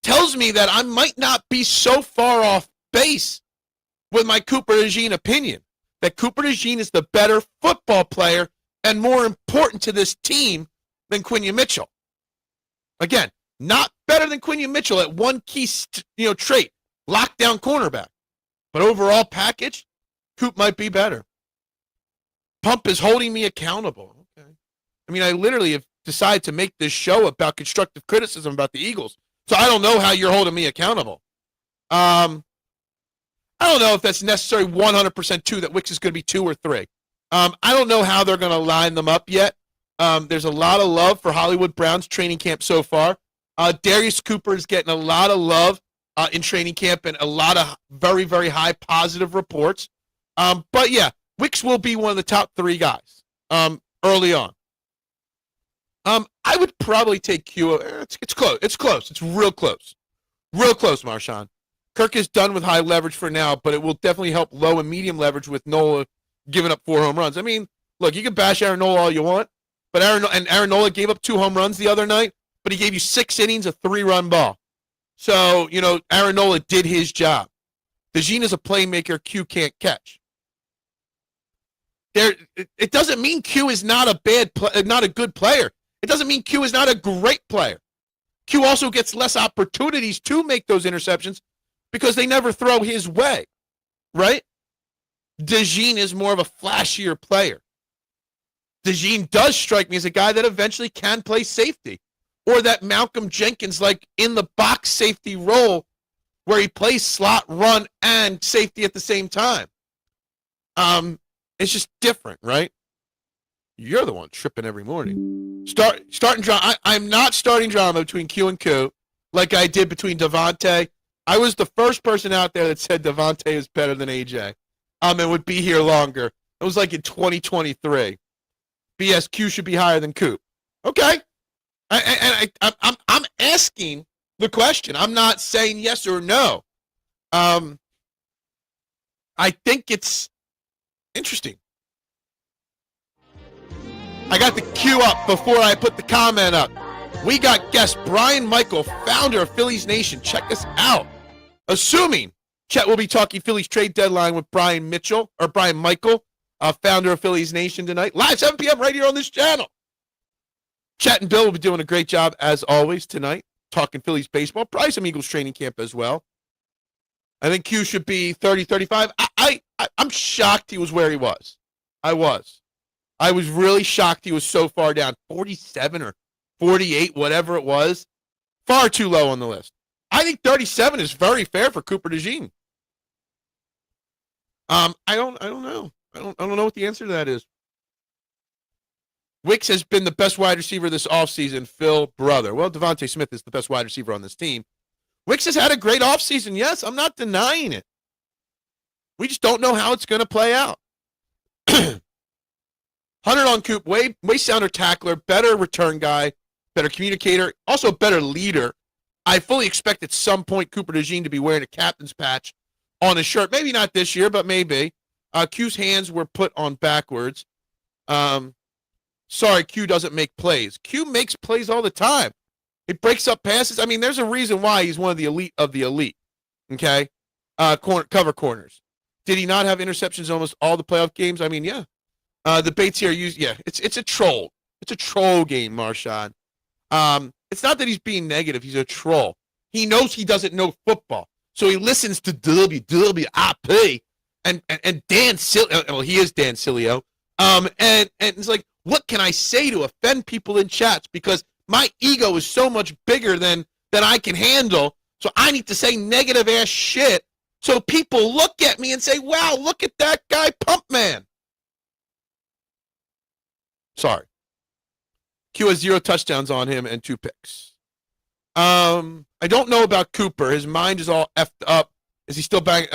tells me that I might not be so far off base with my Cooper DeJean opinion. That Cooper DeJean is the better football player and more important to this team than Quinion Mitchell. Again, not better than Quinion Mitchell at one key trait, lockdown cornerback. But overall package, Coop might be better. Pump is holding me accountable. Okay. I mean, I literally have decided to make this show about constructive criticism about the Eagles. So I don't know how you're holding me accountable. I don't know if that's necessarily 100% true that Wicks is going to be 2 or 3. I don't know how they're going to line them up yet. There's a lot of love for Hollywood Brown's training camp so far. Darius Cooper is getting a lot of love in training camp and a lot of very, very high positive reports. But yeah, Wicks will be one of the top 3 guys early on. I would probably take Q. It's close. It's close. It's real close. Real close, Marshawn. Kirk is done with high leverage for now, but it will definitely help low and medium leverage with Nola giving up 4 home runs. I mean, look, you can bash Aaron Nola all you want, but Aaron Nola gave up 2 home runs the other night, but he gave you 6 innings, a 3-run ball. So, Aaron Nola did his job. DeJean is a playmaker Q can't catch. It doesn't mean Q is not a good player. It doesn't mean Q is not a great player. Q also gets less opportunities to make those interceptions because they never throw his way, right? DeJean is more of a flashier player. DeJean does strike me as a guy that eventually can play safety, or that Malcolm Jenkins, like in the box safety role where he plays slot, run, and safety at the same time. It's just different, right? You're the one tripping every morning. Starting drama. I'm not starting drama between Q and Q like I did between Devontae. I was the first person out there that said Devontae is better than AJ. And would be here longer. It was like in 2023. BS, Q should be higher than Coop. Okay. I'm asking the question. I'm not saying yes or no. I think it's interesting. I got the cue up before I put the comment up. We got guest Brian Michael, founder of Phillies Nation. Check us out. Assuming Chet will be talking Phillies trade deadline with Brian Michael, founder of Phillies Nation tonight. Live 7 p.m. right here on this channel. Chet and Bill will be doing a great job, as always, tonight, talking Phillies baseball. Probably some Eagles training camp as well. I think Q should be 30, 35. I'm shocked he was where he was. I was really shocked he was so far down. 47 or 48, whatever it was. Far too low on the list. I think 37 is very fair for Cooper DeJean. I don't know. I don't know what the answer to that is. Wicks has been the best wide receiver this offseason, Phil Brother. Well, Devontae Smith is the best wide receiver on this team. Wicks has had a great offseason. Yes, I'm not denying it. We just don't know how it's going to play out. 100 on Coop, way sounder tackler, better return guy, better communicator, also better leader. I fully expect at some point Cooper DeJean to be wearing a captain's patch on his shirt. Maybe not this year, but maybe. Q's hands were put on backwards. Sorry, Q doesn't make plays. Q makes plays all the time. He breaks up passes. I mean, there's a reason why he's one of the elite. Okay? Cover corners. Did he not have interceptions in almost all the playoff games? I mean, yeah. The baits here are used. Yeah, it's a troll. It's a troll game, Marshawn. It's not that he's being negative. He's a troll. He knows he doesn't know football. So he listens to WWIP and Dan Silio. Well, he is Dan Silio. And it's like, what can I say to offend people in chats? Because my ego is so much bigger than I can handle. So I need to say negative ass shit so people look at me and say, wow, look at that guy, Pump Man. Sorry. Q has 0 touchdowns on him and 2 picks. I don't know about Cooper. His mind is all effed up. Is he still bang?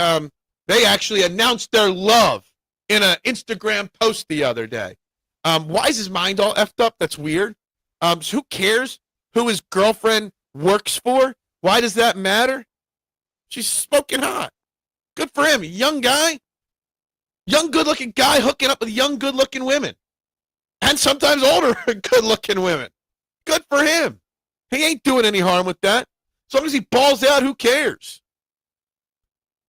They actually announced their love in an Instagram post the other day. Why is his mind all effed up? That's weird. So who cares who his girlfriend works for? Why does that matter? She's smoking hot. Good for him. Young guy. Young, good-looking guy hooking up with young, good-looking women. And sometimes older, good-looking women. Good for him. He ain't doing any harm with that. As long as he balls out, who cares?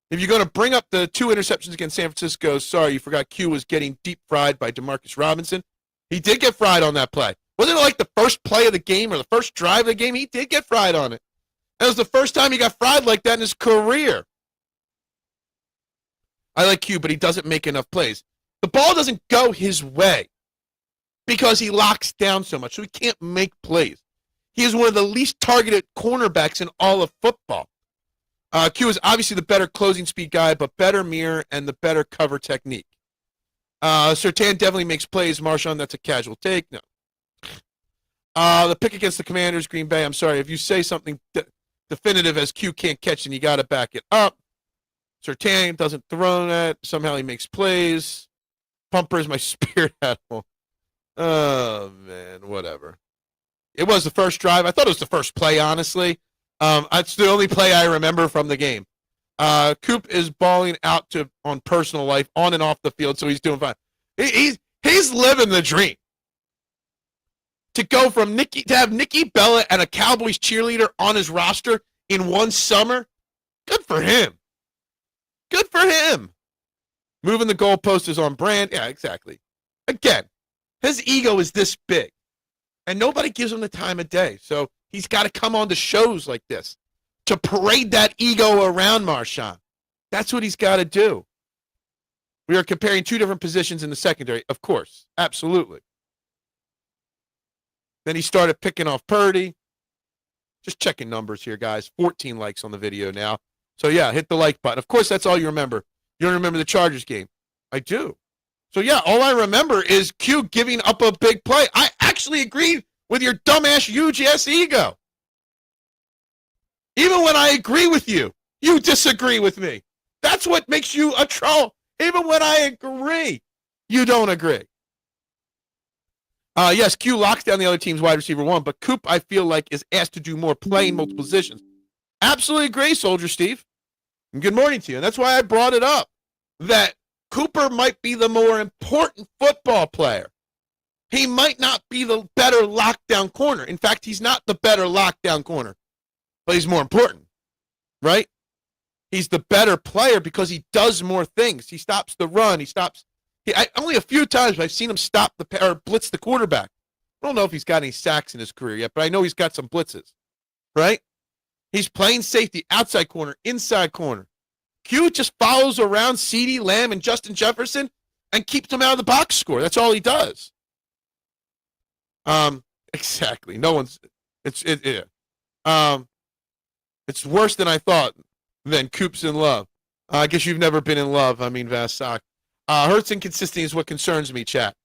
If you're going to bring up the 2 interceptions against San Francisco, sorry, you forgot Q was getting deep fried by Demarcus Robinson. He did get fried on that play. Wasn't it like the first play of the game or the first drive of the game? He did get fried on it. That was the first time he got fried like that in his career. I like Q, but he doesn't make enough plays. The ball doesn't go his way because he locks down so much, so he can't make plays. He is one of the least targeted cornerbacks in all of football. Q is obviously the better closing speed guy, but better mirror and the better cover technique. Surtain definitely makes plays. Marshawn, that's a casual take. No. The pick against the Commanders, Green Bay, I'm sorry. If you say something definitive as Q can't catch and you got to back it up. Surtain doesn't throw that. Somehow he makes plays. Pumper is my spirit animal. Oh, man, whatever. It was the first drive. I thought it was the first play, honestly. It's the only play I remember from the game. Coop is balling out on personal life, on and off the field, so he's doing fine. He's living the dream. To go from to have Nikki Bella and a Cowboys cheerleader on his roster in one summer, good for him. Good for him. Moving the goalpost is on brand. Yeah, exactly. Again, his ego is this big, and nobody gives him the time of day. So he's got to come on to shows like this to parade that ego around Marshawn. That's what he's got to do. We are comparing two different positions in the secondary, of course. Absolutely. Then he started picking off Purdy. Just checking numbers here, guys. 14 likes on the video now. So, yeah, hit the like button. Of course, that's all you remember. You don't remember the Chargers game. I do. So, yeah, all I remember is Q giving up a big play. I actually agreed with your dumbass, huge-ass ego. Even when I agree with you, you disagree with me. That's what makes you a troll. Even when I agree, you don't agree. Yes, Q locks down the other team's wide receiver one, but Coop, I feel like, is asked to do more playing multiple positions. Absolutely agree, Soldier Steve. And good morning to you. And that's why I brought it up, that Cooper might be the more important football player. He might not be the better lockdown corner. In fact, he's not the better lockdown corner, but he's more important, right? He's the better player because he does more things. He stops the run. Only a few times I've seen him stop or blitz the quarterback. I don't know if he's got any sacks in his career yet, but I know he's got some blitzes, right? He's playing safety, outside corner, inside corner. Q just follows around CeeDee Lamb and Justin Jefferson and keeps them out of the box score. That's all he does. Exactly. It's worse than I thought. Then Coop's in love. I guess you've never been in love. I mean, Vast Sock. Hurts inconsistency is what concerns me, chat.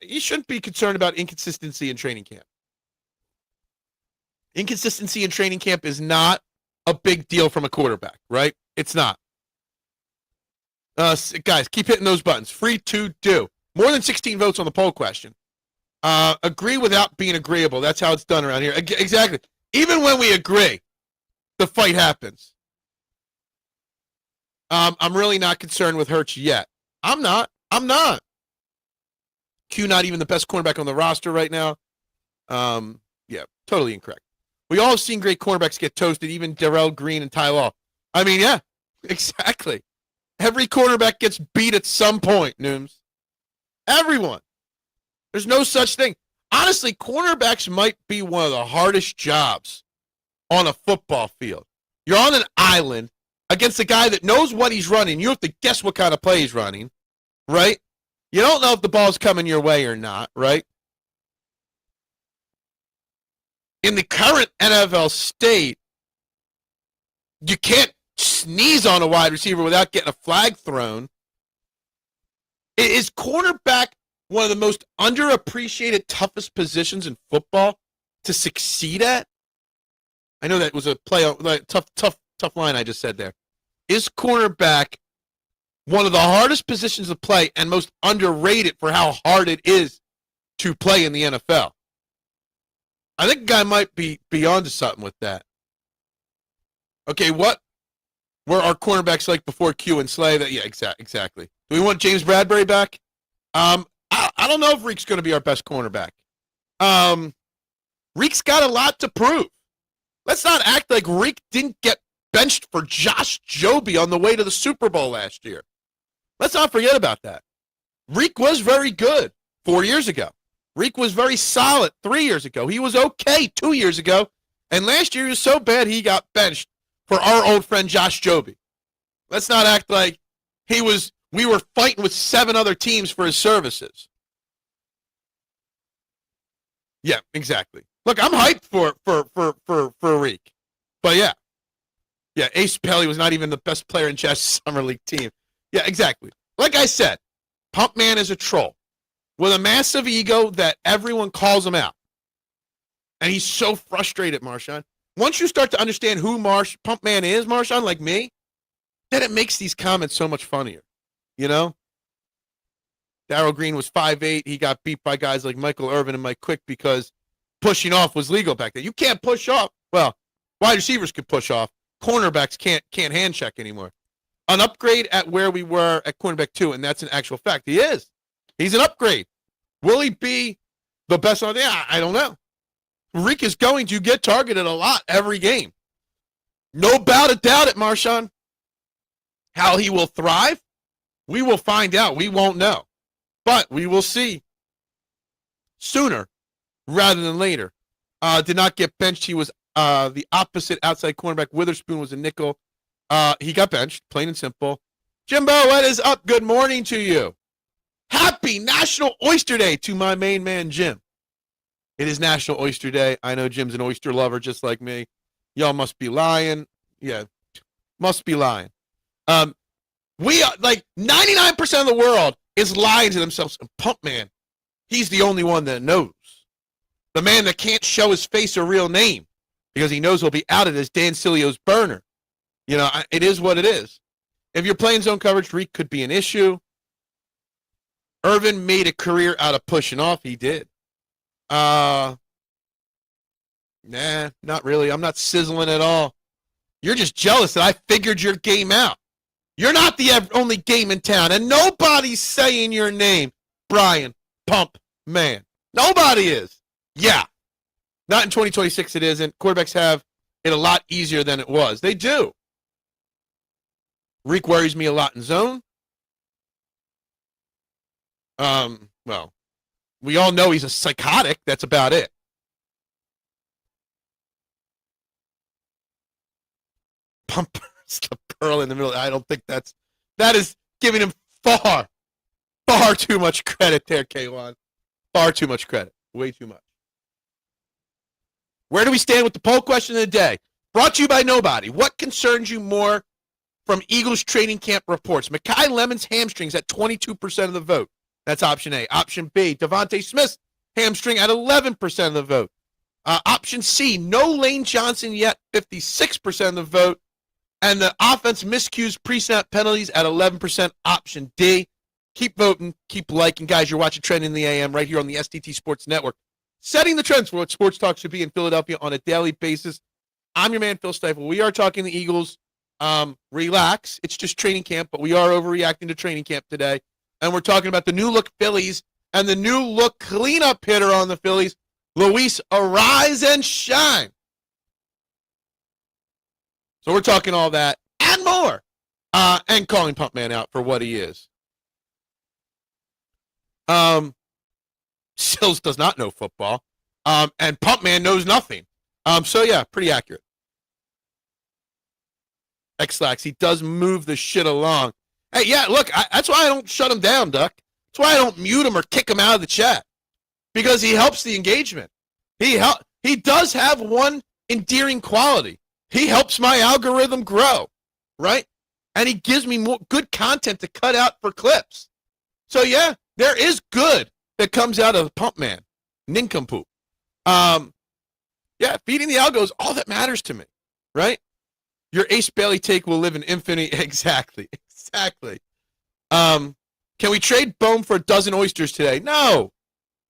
You shouldn't be concerned about inconsistency in training camp. Inconsistency in training camp is not a big deal from a quarterback, right? It's not. Guys, keep hitting those buttons. Free to do. More than 16 votes on the poll question. Agree without being agreeable. That's how it's done around here. Exactly. Even when we agree, the fight happens. I'm really not concerned with Hurts yet. I'm not. Q not even the best cornerback on the roster right now. Yeah, totally incorrect. We all have seen great cornerbacks get toasted, even Darrell Green and Ty Law. I mean, yeah, exactly. Every cornerback gets beat at some point, Nooms. Everyone. There's no such thing. Honestly, cornerbacks might be one of the hardest jobs on a football field. You're on an island against a guy that knows what he's running. You have to guess what kind of play he's running, right? You don't know if the ball's coming your way or not, right? In the current NFL state, you can't sneeze on a wide receiver without getting a flag thrown. Is cornerback one of the most underappreciated, toughest positions in football to succeed at? I know that was a tough line I just said there. Is cornerback one of the hardest positions to play and most underrated for how hard it is to play in the NFL? I think a guy might be onto something with that. Okay, what were our cornerbacks like before Q and Slay? Yeah, exactly. Do we want James Bradbury back? I don't know if Reek's going to be our best cornerback. Reek's got a lot to prove. Let's not act like Reek didn't get benched for Josh Joby on the way to the Super Bowl last year. Let's not forget about that. Reek was very good 4 years ago. Reek was very solid 3 years ago. He was okay 2 years ago. And last year he was so bad he got benched for our old friend Josh Joby. Let's not act like we were fighting with 7 other teams for his services. Yeah, exactly. Look, I'm hyped for Reek. But yeah. Yeah, Ace Pelly was not even the best player in Jazz Summer League team. Yeah, exactly. Like I said, Pump Man is a troll with a massive ego that everyone calls him out. And he's so frustrated, Marshawn. once you start to understand who Pump Man is, Marshawn, like me, then it makes these comments so much funnier. You know? Darryl Green was 5'8". He got beat by guys like Michael Irvin and Mike Quick because pushing off was legal back then. You can't push off. Well, wide receivers could push off. Cornerbacks can't hand check anymore. An upgrade at where we were at cornerback 2, and that's an actual fact. He is. He's an upgrade. Will he be the best on the? Yeah, I don't know. Reek is going to get targeted a lot every game. No doubt it, Marshawn. How he will thrive, we will find out. We won't know. But we will see sooner rather than later. Did not get benched. He was the opposite outside cornerback. Witherspoon was a nickel. He got benched, plain and simple. Jimbo, what is up? Good morning to you. Happy National Oyster Day to my main man, Jim. It is National Oyster Day. I know Jim's an oyster lover just like me. Y'all must be lying. Yeah, must be lying. We are, like, 99% of the world is lying to themselves. And Pump Man, he's the only one that knows. The man that can't show his face or real name because he knows he'll be outed as Dan Silio's burner. You know, it is what it is. If you're playing zone coverage, Reek could be an issue. Irvin made a career out of pushing off. He did. Nah, not really. I'm not sizzling at all. You're just jealous that I figured your game out. You're not the only game in town, and nobody's saying your name, Brian Pump Man. Nobody is. Yeah. Not in 2026 it isn't. Quarterbacks have it a lot easier than it was. They do. Reek worries me a lot in zone. Well, we all know he's a psychotic. That's about it. Pumpers, the pearl in the middle. I don't think that is giving him far too much credit there, K1. Far too much credit. Way too much. Where do we stand with the poll question of the day? Brought to you by nobody. What concerns you more from Eagles training camp reports? Mekhi Lemon's hamstrings at 22% of the vote. That's option A. Option B, Devontae Smith's hamstring at 11% of the vote. Option C, no Lane Johnson yet, 56% of the vote. And the offense miscues pre-snap penalties at 11%. Option D. Keep voting. Keep liking. Guys, you're watching Trend in the AM right here on the STT Sports Network. Setting the trends for what sports talk should be in Philadelphia on a daily basis. I'm your man, Phil Stiefel. We are talking the Eagles. Relax. It's just training camp, but we are overreacting to training camp today. And we're talking about the new look Phillies and the new look cleanup hitter on the Phillies, Luis Arise and Shine. So we're talking all that and more, and calling Pump Man out for what he is. Sills does not know football, and Pump Man knows nothing. So yeah, pretty accurate. X-Lax, he does move the shit along. Hey, yeah, look, that's why I don't shut him down, Duck. That's why I don't mute him or kick him out of the chat, because he helps the engagement. He does have one endearing quality. He helps my algorithm grow, right? And he gives me more good content to cut out for clips. So, yeah, there is good that comes out of Pump Man. Nincompoop. Yeah, feeding the algo is all that matters to me, right? Your Ace Bailey take will live in infamy. Exactly. Can we trade Bohm for a dozen oysters today? No.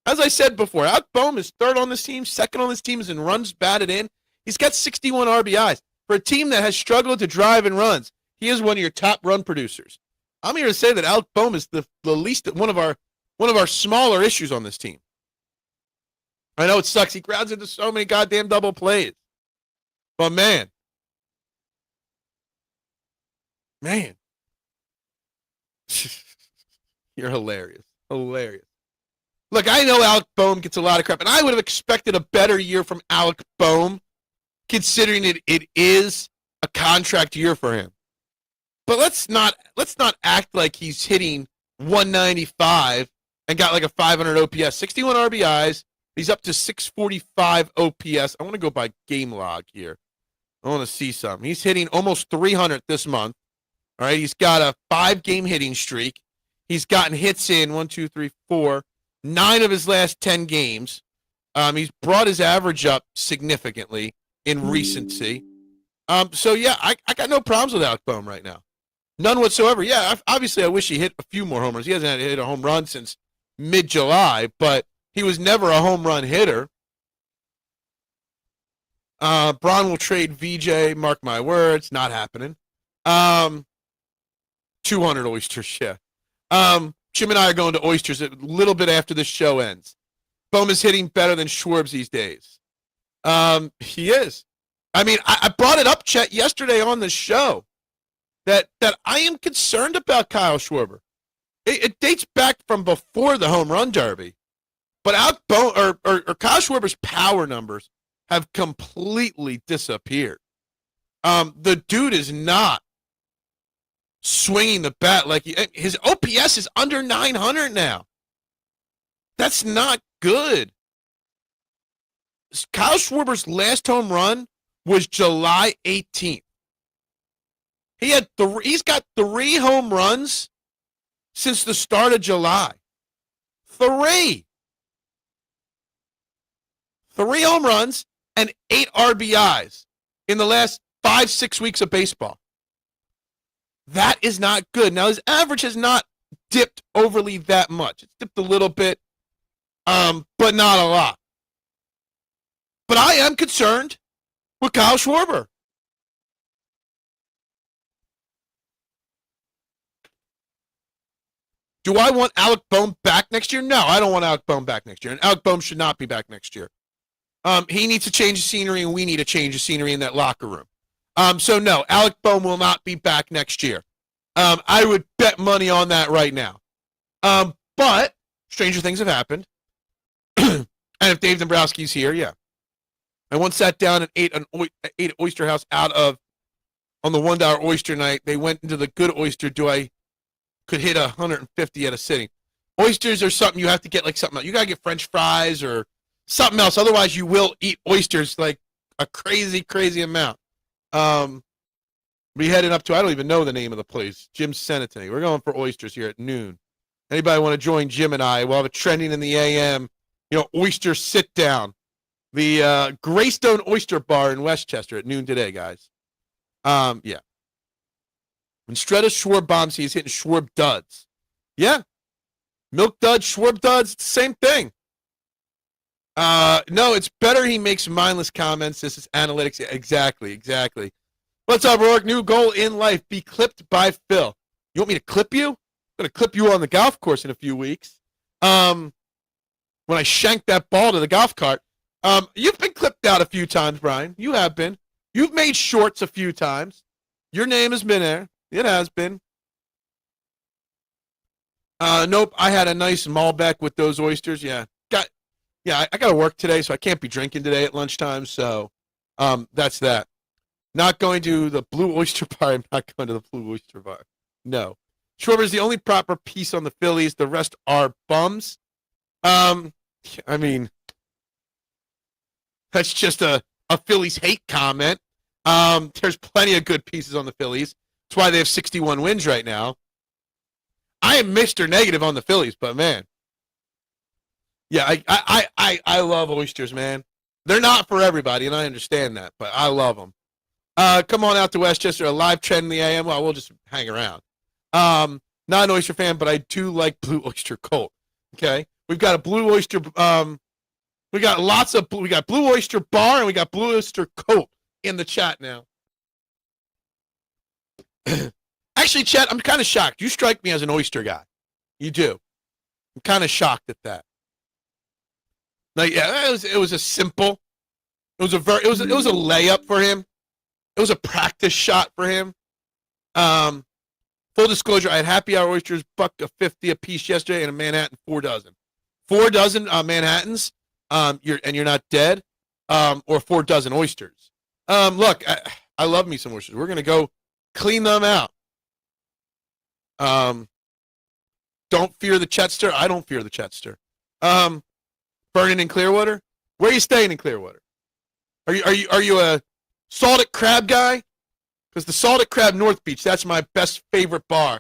As I said before, Alec Bohm is third on this team, second on this team is in runs batted in. He's got 61 RBIs. For a team that has struggled to drive and runs, he is one of your top run producers. I'm here to say that Alec Bohm is the least one of our smaller issues on this team. I know it sucks. He grounds into so many goddamn double plays. But man. You're hilarious. Look, I know Alec Bohm gets a lot of crap, and I would have expected a better year from Alec Bohm, considering it is a contract year for him. But let's not act like he's hitting 195 and got like a 500 OPS, 61 RBIs. He's up to 645 OPS. I want to go by game log here. I want to see something. He's hitting almost 300 this month. All right, he's got a 5-game hitting streak. He's gotten hits in 9 of his last 10 games. He's brought his average up significantly. in recency. So yeah, I got no problems with Alec Bohm right now. None whatsoever. Yeah, obviously I wish he hit a few more home runs. He hasn't hit a home run since mid-July, but he was never a home run hitter. Braun will trade VJ, mark my words, not happening. 200 oysters, yeah. Jim and I are going to oysters a little bit after this show ends. Bohm is hitting better than Schwartz these days. He is. I mean, I brought it up, Chet, yesterday on the show that I am concerned about Kyle Schwarber. It dates back from before the home run derby, but Alec Bohm or Kyle Schwarber's power numbers have completely disappeared. The dude is not swinging the bat like his OPS is under 900 now. That's not good. Kyle Schwarber's last home run was July 18th. He's got 3 home runs since the start of July. 3 home runs and 8 RBIs in the last 5-6 weeks of baseball. That is not good. Now, his average has not dipped overly that much. It's dipped a little bit, but not a lot. But I am concerned with Kyle Schwarber. Do I want Alec Bohm back next year? No, I don't want Alec Bohm back next year. And Alec Bohm should not be back next year. He needs to change the scenery, and we need to change the scenery in that locker room. So, no, Alec Bohm will not be back next year. I would bet money on that right now. But stranger things have happened. And if Dave Dombrowski's here, yeah. I once sat down and ate at Oyster House on the $1 oyster night. They went into the good oyster. Could hit 150 at a sitting. Oysters are something you have to get like something else. You got to get French fries or something else. Otherwise, you will eat oysters like a crazy, crazy amount. We headed up to, I don't even know the name of the place. Jim sent it to me. We're going for oysters here at noon. Anybody want to join Jim and I? We'll have a trending in the AM, oyster sit down. The Greystone Oyster Bar in Westchester at noon today, guys. Yeah. Instead of Schwarb bombs, he's hitting Schwarb duds. Yeah. Milk duds, Schwarb duds, it's the same thing. No, it's better he makes mindless comments. This is analytics. Exactly. What's up, Rourke? New goal in life, be clipped by Phil. You want me to clip you? I'm going to clip you on the golf course in a few weeks. When I shank that ball to the golf cart. You've been clipped out a few times, Brian. You have been. You've made shorts a few times. Your name has been there. It has been. Nope, I had a nice Malbec with those oysters. Yeah. I got to work today, so I can't be drinking today at lunchtime, so that's that. Not going to the Blue Oyster Bar. I'm not going to the Blue Oyster Bar. No. Schwarber's the only proper piece on the Phillies. The rest are bums. I mean, that's just a Phillies hate comment. There's plenty of good pieces on the Phillies. That's why they have 61 wins right now. I am Mr. Negative on the Phillies, but man. Yeah, I love oysters, man. They're not for everybody, and I understand that, but I love them. Come on out to Westchester, a live trend in the AM. Well, we'll just hang around. Not an oyster fan, but I do like Blue Oyster Cult. Okay? We've got a Blue Oyster we got Blue Oyster Bar and we got Blue Oyster Cult in the chat now. Actually, Chet, I'm kind of shocked. You strike me as an oyster guy. You do. I'm kind of shocked at that. Like, yeah, it was a simple. It was a layup for him. It was a practice shot for him. Full disclosure, I had happy hour oysters, $1.50 a piece yesterday, and a Manhattan 4 dozen. 4 dozen Manhattans. You're not dead, or 4 dozen oysters. Look, I love me some oysters. We're gonna go clean them out. Don't fear the Chetster. I don't fear the Chetster. Burning in Clearwater. Where are you staying in Clearwater? Are you a salted crab guy? Because the Salted Crab North Beach, that's my best favorite bar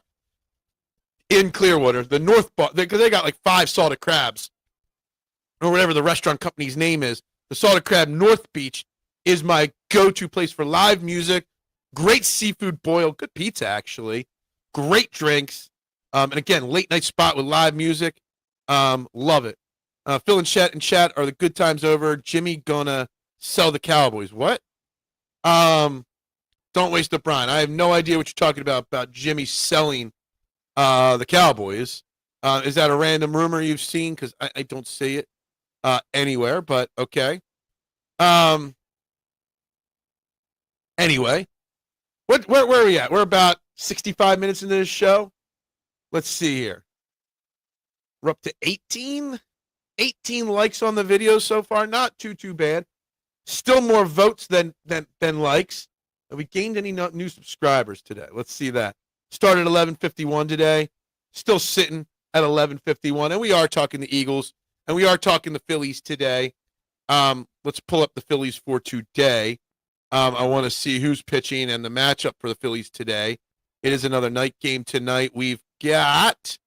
in Clearwater. The North Bar, because they got like 5 salted crabs, or whatever the restaurant company's name is. The Salted Crab North Beach is my go-to place for live music. Great seafood boil, good pizza actually, great drinks, and again, late night spot with live music. Love it. Phil and chat are the good times over. Jimmy gonna sell the Cowboys. What? Don't waste the brine. I have no idea what you're talking about Jimmy selling the Cowboys. Is that a random rumor you've seen? Because I don't see it anywhere, but okay. Anyway, where are we at? We're about 65 minutes into this show. Let's see here. We're up to 18 likes on the video so far. Not too bad. Still more votes than likes. Have we gained any new subscribers today? Let's see that. Started 11:51 today. Still sitting at 11:51, and we are talking the Eagles, and we are talking the Phillies today. Let's pull up the Phillies for today. I want to see who's pitching and the matchup for the Phillies today. It is another night game tonight. We've got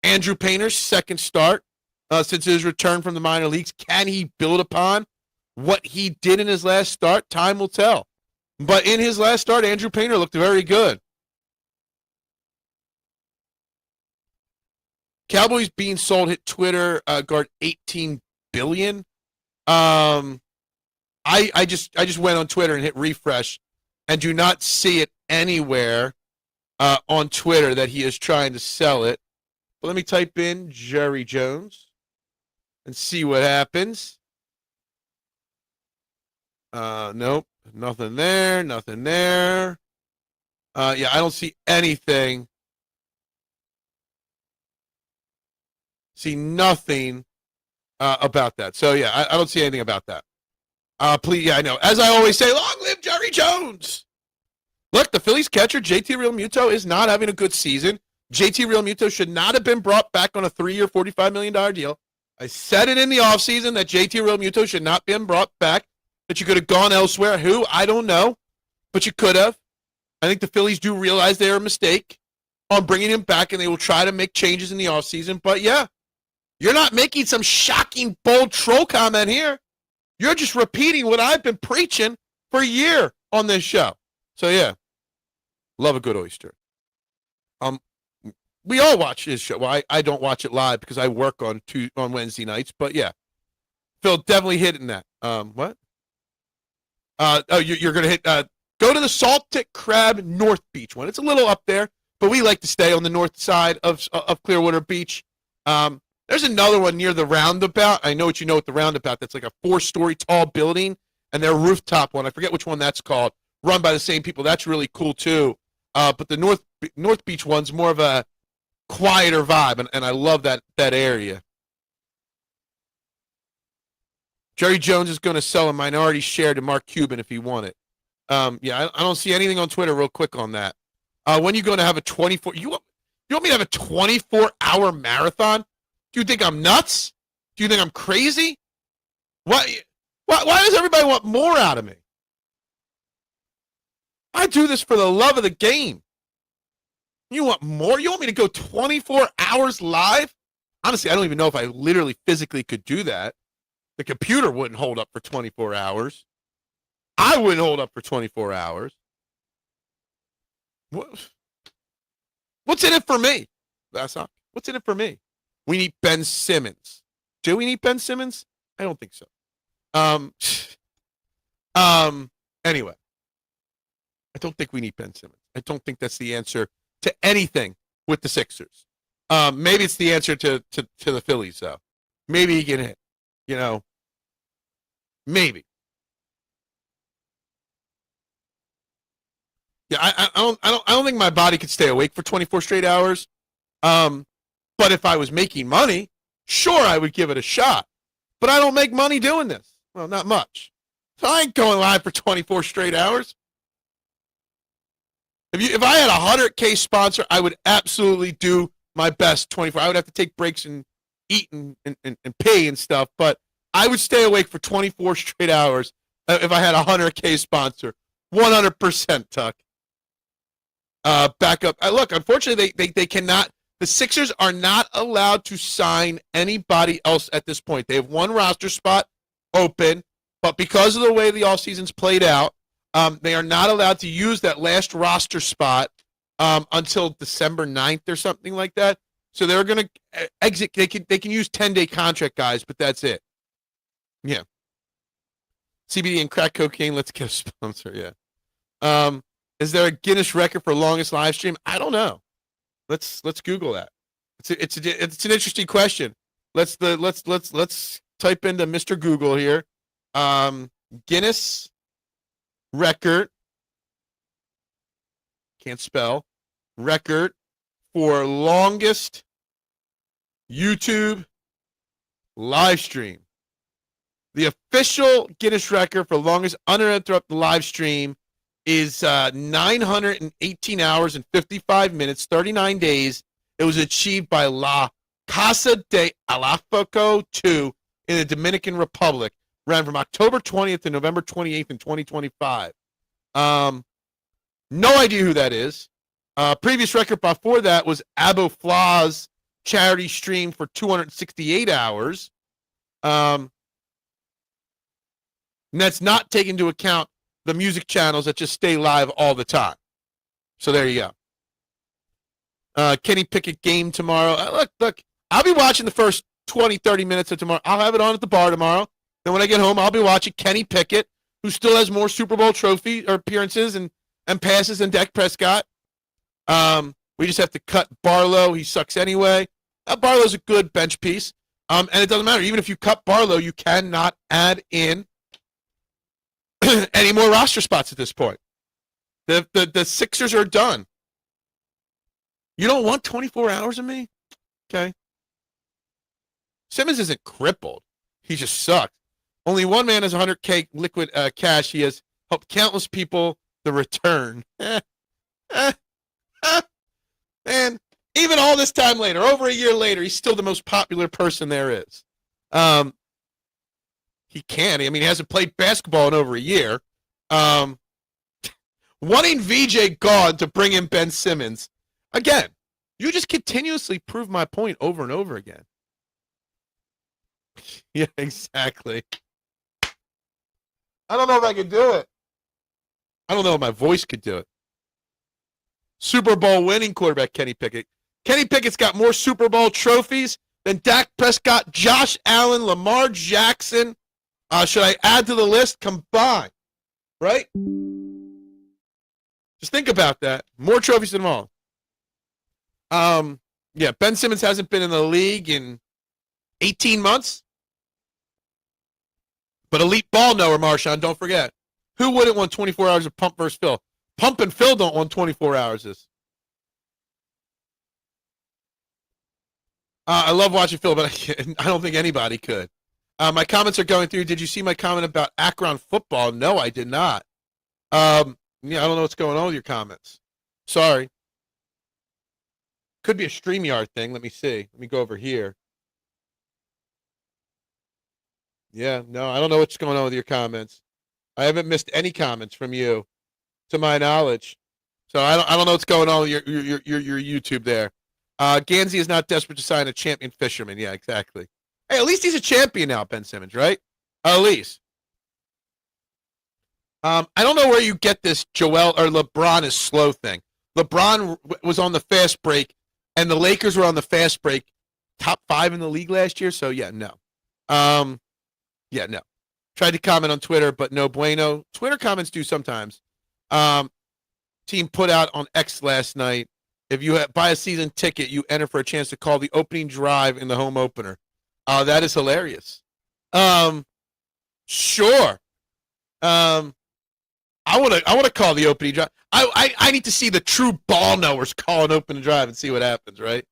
Andrew Painter's second start since his return from the minor leagues. Can he build upon what he did in his last start? Time will tell. But in his last start, Andrew Painter looked very good. Cowboys being sold hit Twitter guard 18 billion. I just went on Twitter and hit refresh and do not see it anywhere on Twitter that he is trying to sell it. But let me type in Jerry Jones and see what happens. Nope, nothing there, nothing there. Yeah, I don't see anything. See nothing about that. So, yeah, I don't see anything about that. Please, yeah, I know. As I always say, long live Jerry Jones. Look, the Phillies catcher, JT Realmuto, is not having a good season. JT Realmuto should not have been brought back on a 3-year, $45 million deal. I said it in the offseason that JT Realmuto should not have been brought back, that you could have gone elsewhere. Who? I don't know, but you could have. I think the Phillies do realize they are a mistake on bringing him back, and they will try to make changes in the offseason. But, yeah, you're not making some shocking, bold troll comment here. You're just repeating what I've been preaching for a year on this show. So, yeah, love a good oyster. We all watch his show. Well, I don't watch it live because I work on Wednesday nights. But, yeah, Phil, definitely hitting that. What? You're going to hit go to the Salted Crab North Beach one. It's a little up there, but we like to stay on the north side of Clearwater Beach. There's another one near the roundabout. I know what you know at the roundabout. That's like a 4-story tall building, and their rooftop one, I forget which one that's called, run by the same people. That's really cool, too. But the North Beach one's more of a quieter vibe, and I love that area. Jerry Jones is going to sell a minority share to Mark Cuban if he won it. Yeah, I don't see anything on Twitter real quick on that. When are you going to have a 24? You want me to have a 24-hour marathon? Do you think I'm nuts? Do you think I'm crazy? Why does everybody want more out of me? I do this for the love of the game. You want more? You want me to go 24 hours live? Honestly, I don't even know if I literally physically could do that. The computer wouldn't hold up for 24 hours. I wouldn't hold up for 24 hours. What's in it for me? That's not. What's in it for me? We need Ben Simmons. Do we need Ben Simmons? I don't think so. Anyway, I don't think we need Ben Simmons. I don't think that's the answer to anything with the Sixers. Maybe it's the answer to the Phillies, though. Maybe he can hit. You know, maybe. Yeah, I don't think my body could stay awake for 24 straight hours. But if I was making money, sure, I would give it a shot. But I don't make money doing this. Well, not much. So I ain't going live for 24 straight hours. If I had a 100K sponsor, I would absolutely do my best 24. I would have to take breaks and eat and pee and stuff, but I would stay awake for 24 straight hours if I had a 100K sponsor. 100%, Tuck. Back up. Look, unfortunately, they cannot. The Sixers are not allowed to sign anybody else at this point. They have one roster spot open. But because of the way the offseason's played out, they are not allowed to use that last roster spot until December 9th or something like that. So they're going to exit. They can use 10-day contract guys, but that's it. Yeah. CBD and crack cocaine. Let's get a sponsor. Yeah. Is there a Guinness record for longest live stream? I don't know. Let's Google that. It's an interesting question. Let's type into Mr. Google here. Guinness record. Can't spell. Record for longest YouTube live stream. The official Guinness record for longest uninterrupted live stream is 918 hours and 55 minutes, 39 days. It was achieved by La Casa de Alafoco 2 in the Dominican Republic. Ran from October 20th to November 28th in 2025. No idea who that is. Previous record before that was Abu Flah's charity stream for 268 hours. And that's not taking into account the music channels that just stay live all the time. So there you go. Kenny Pickett game tomorrow. Look, I'll be watching the first 20, 30 minutes of tomorrow. I'll have it on at the bar tomorrow. Then when I get home, I'll be watching Kenny Pickett, who still has more Super Bowl trophy or appearances and passes than Dak Prescott. We just have to cut Barlow. He sucks anyway. Barlow's a good bench piece. And it doesn't matter. Even if you cut Barlow, you cannot add in any more roster spots at this point. The Sixers are done. You don't want 24 hours of me? Okay. Simmons isn't crippled. He just sucks. Only one man has 100K liquid cash. He has helped countless people the return. Man, even all this time later, over a year later, he's still the most popular person there is. He can't. I mean, he hasn't played basketball in over a year. Wanting VJ gone to bring in Ben Simmons. Again, you just continuously prove my point over and over again. Yeah, exactly. I don't know if I could do it. I don't know if my voice could do it. Super Bowl winning quarterback Kenny Pickett. Kenny Pickett's got more Super Bowl trophies than Dak Prescott, Josh Allen, Lamar Jackson. Should I add to the list? Combined. Right? Just think about that. More trophies than them all. Yeah, Ben Simmons hasn't been in the league in 18 months. But elite ball knower, Marshawn, don't forget. Who wouldn't want 24 hours of Pump versus Phil? Pump and Phil don't want 24 hours of this. I love watching Phil, but I don't think anybody could. My comments are going through. Did you see my comment about Akron football? No, I did not. Yeah, I don't know what's going on with your comments. Sorry. Could be a StreamYard thing. Let me see. Let me go over here. Yeah, no, I don't know what's going on with your comments. I haven't missed any comments from you, to my knowledge. So I don't know what's going on with your YouTube there. Gansey is not desperate to sign a champion fisherman. Yeah, exactly. Hey, at least he's a champion now, Ben Simmons, right? At least. I don't know where you get this Joel or LeBron is slow thing. LeBron was on the fast break, and the Lakers were on the fast break, top 5 in the league last year. So yeah, no. Yeah, no. Tried to comment on Twitter, but no bueno. Twitter comments do sometimes. Team put out on X last night. If you buy a season ticket, you enter for a chance to call the opening drive in the home opener. That is hilarious. Sure. I want to call the opening drive. I need to see the true ball knowers call an opening drive and see what happens, right?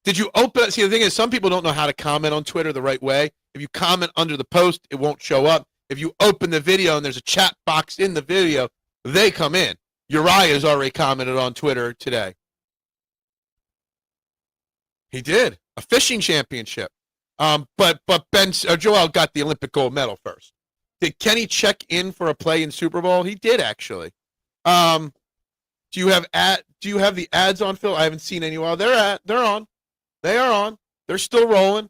Did you open? See, the thing is, some people don't know how to comment on Twitter the right way. If you comment under the post, it won't show up. If you open the video and there's a chat box in the video, they come in. Uriah's already commented on Twitter today. He did a fishing championship. But Joel got the Olympic gold medal first. Did Kenny check in for a play in Super Bowl? He did actually. Do you have the ads on, Phil? I haven't seen any while. They're on. They are on. They're still rolling.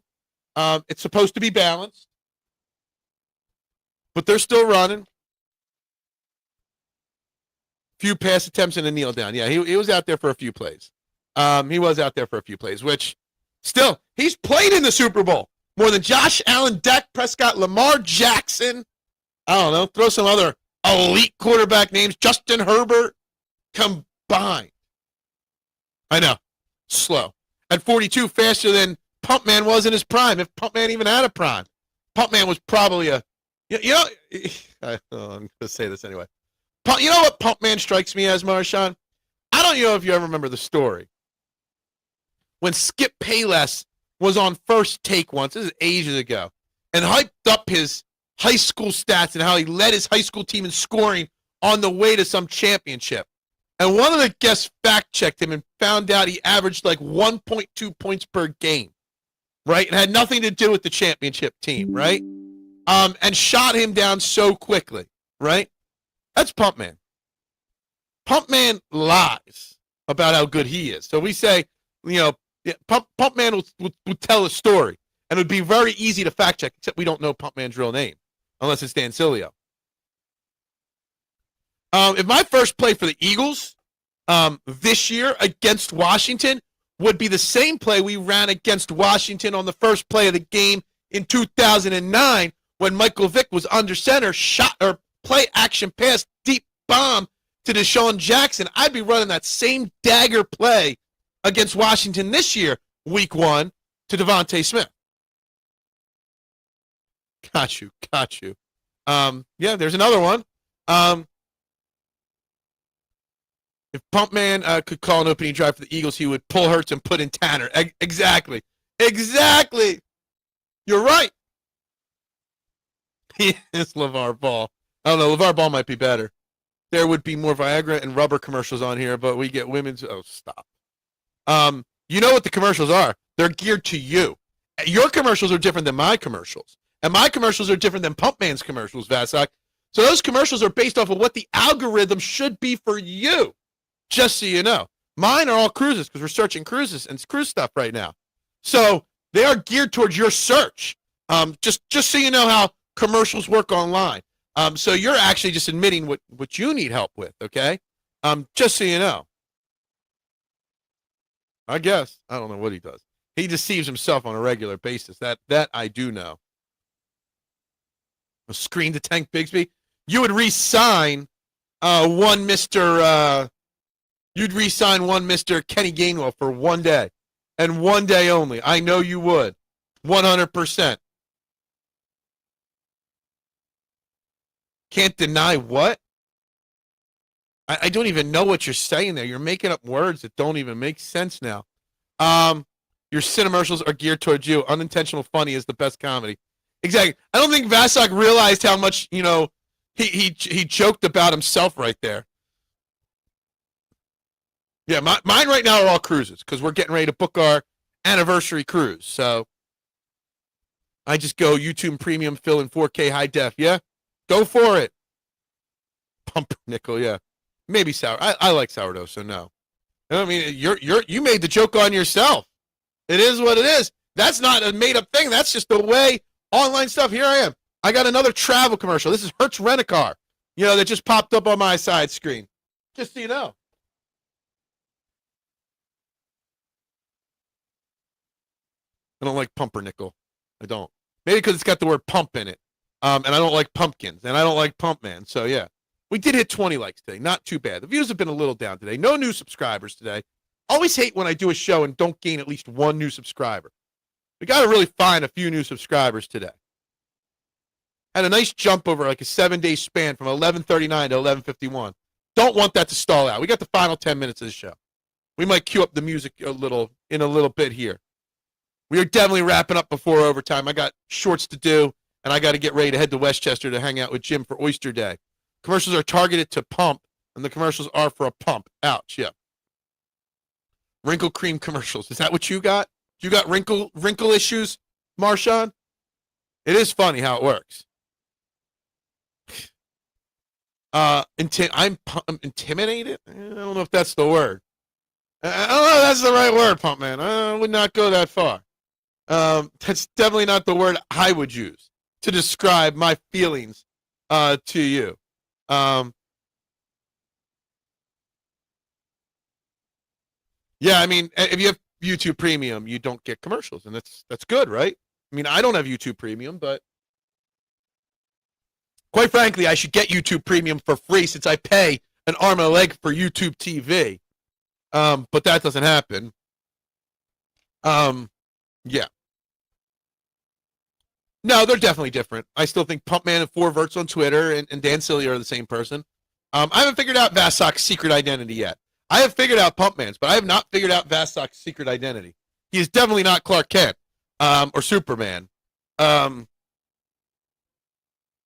It's supposed to be balanced. but they're still running. Few pass attempts and a kneel down. Yeah, he was out there for a few plays. He was out there for a few plays, which still, he's played in the Super Bowl more than Josh Allen, Dak Prescott, Lamar Jackson. I don't know. Throw some other elite quarterback names. Justin Herbert combined. I know. Slow. At 42, faster than Pump Man was in his prime, if Pump Man even had a prime. Pump Man was probably I'm going to say this anyway. You know what Pump Man strikes me as, Marshawn? I don't know if you ever remember the story. When Skip Bayless was on First Take once, this is ages ago, and hyped up his high school stats and how he led his high school team in scoring on the way to some championship. And one of the guests fact-checked him and found out he averaged like 1.2 points per game, right? And had nothing to do with the championship team, right? And shot him down so quickly, right? That's Pump Man. Pump Man lies about how good he is. So we say, Pump Man would tell a story, and it would be very easy to fact-check, except we don't know Pump Man's real name, unless it's Dan Sileo. If my first play for the Eagles this year against Washington would be the same play we ran against Washington on the first play of the game in 2009 when Michael Vick was under center, shot or play action pass, deep bomb to Deshaun Jackson, I'd be running that same dagger play against Washington this year, week 1, to Devontae Smith. Got you. Yeah, there's another one. If Pump Man could call an opening drive for the Eagles, he would pull Hurts and put in Tanner. Exactly. You're right. He is LeVar Ball. I don't know. LeVar Ball might be better. There would be more Viagra and rubber commercials on here, but we get women's. Oh, stop. You know what the commercials are? They're geared to you. Your commercials are different than my commercials, and my commercials are different than Pump Man's commercials, Vasak. So those commercials are based off of what the algorithm should be for you. Just so you know. Mine are all cruises because we're searching cruises and cruise stuff right now. So they are geared towards your search. Just so you know how commercials work online. So you're actually just admitting what you need help with, okay? Just so you know. I guess. I don't know what he does. He deceives himself on a regular basis. That I do know. A screen to Tank Bigsby. You would re-sign one Mr. You'd re-sign one Mr. Kenny Gainwell for one day, and one day only. I know you would, 100%. Can't deny what? I don't even know what you're saying there. You're making up words that don't even make sense now. Your cinemercials are geared towards you. Unintentional funny is the best comedy. Exactly. I don't think Vasak realized how much, he joked about himself right there. Yeah, mine right now are all cruises because we're getting ready to book our anniversary cruise. So I just go YouTube Premium, fill in 4K high def. Yeah, go for it. Pumpernickel, yeah. Maybe sour. I like sourdough, so no. I mean, you made the joke on yourself. It is what it is. That's not a made up thing. That's just the way online stuff. Here I am. I got another travel commercial. This is Hertz Rent-A-Car. That just popped up on my side screen. Just so you know. I don't like pumpernickel. I don't. Maybe because it's got the word pump in it. And I don't like pumpkins. And I don't like Pump Man. So, yeah. We did hit 20 likes today. Not too bad. The views have been a little down today. No new subscribers today. Always hate when I do a show and don't gain at least one new subscriber. We got to really find a few new subscribers today. Had a nice jump over like a 7-day span from 11:39 to 11:51. Don't want that to stall out. We got the final 10 minutes of the show. We might cue up the music in a little bit here. We are definitely wrapping up before overtime. I got shorts to do, and I got to get ready to head to Westchester to hang out with Jim for Oyster Day. Commercials are targeted to pump, and the commercials are for a pump. Ouch, yeah. Wrinkle cream commercials. Is that what you got? You got wrinkle issues, Marshawn? It is funny how it works. I'm intimidated? I don't know if that's the word. I don't know if that's the right word, Pump Man. I would not go that far. That's definitely not the word I would use to describe my feelings to you. Yeah, I mean, if you have YouTube Premium, you don't get commercials, and that's good, right? I mean, I don't have YouTube Premium, but quite frankly, I should get YouTube Premium for free since I pay an arm and a leg for YouTube TV. But that doesn't happen. Yeah. No, they're definitely different. I still think Pumpman and Four Verts on Twitter and Dan Silly are the same person. I haven't figured out Vasok's secret identity yet. I have figured out Pumpman's, but I have not figured out Vasok's secret identity. He is definitely not Clark Kent or Superman. But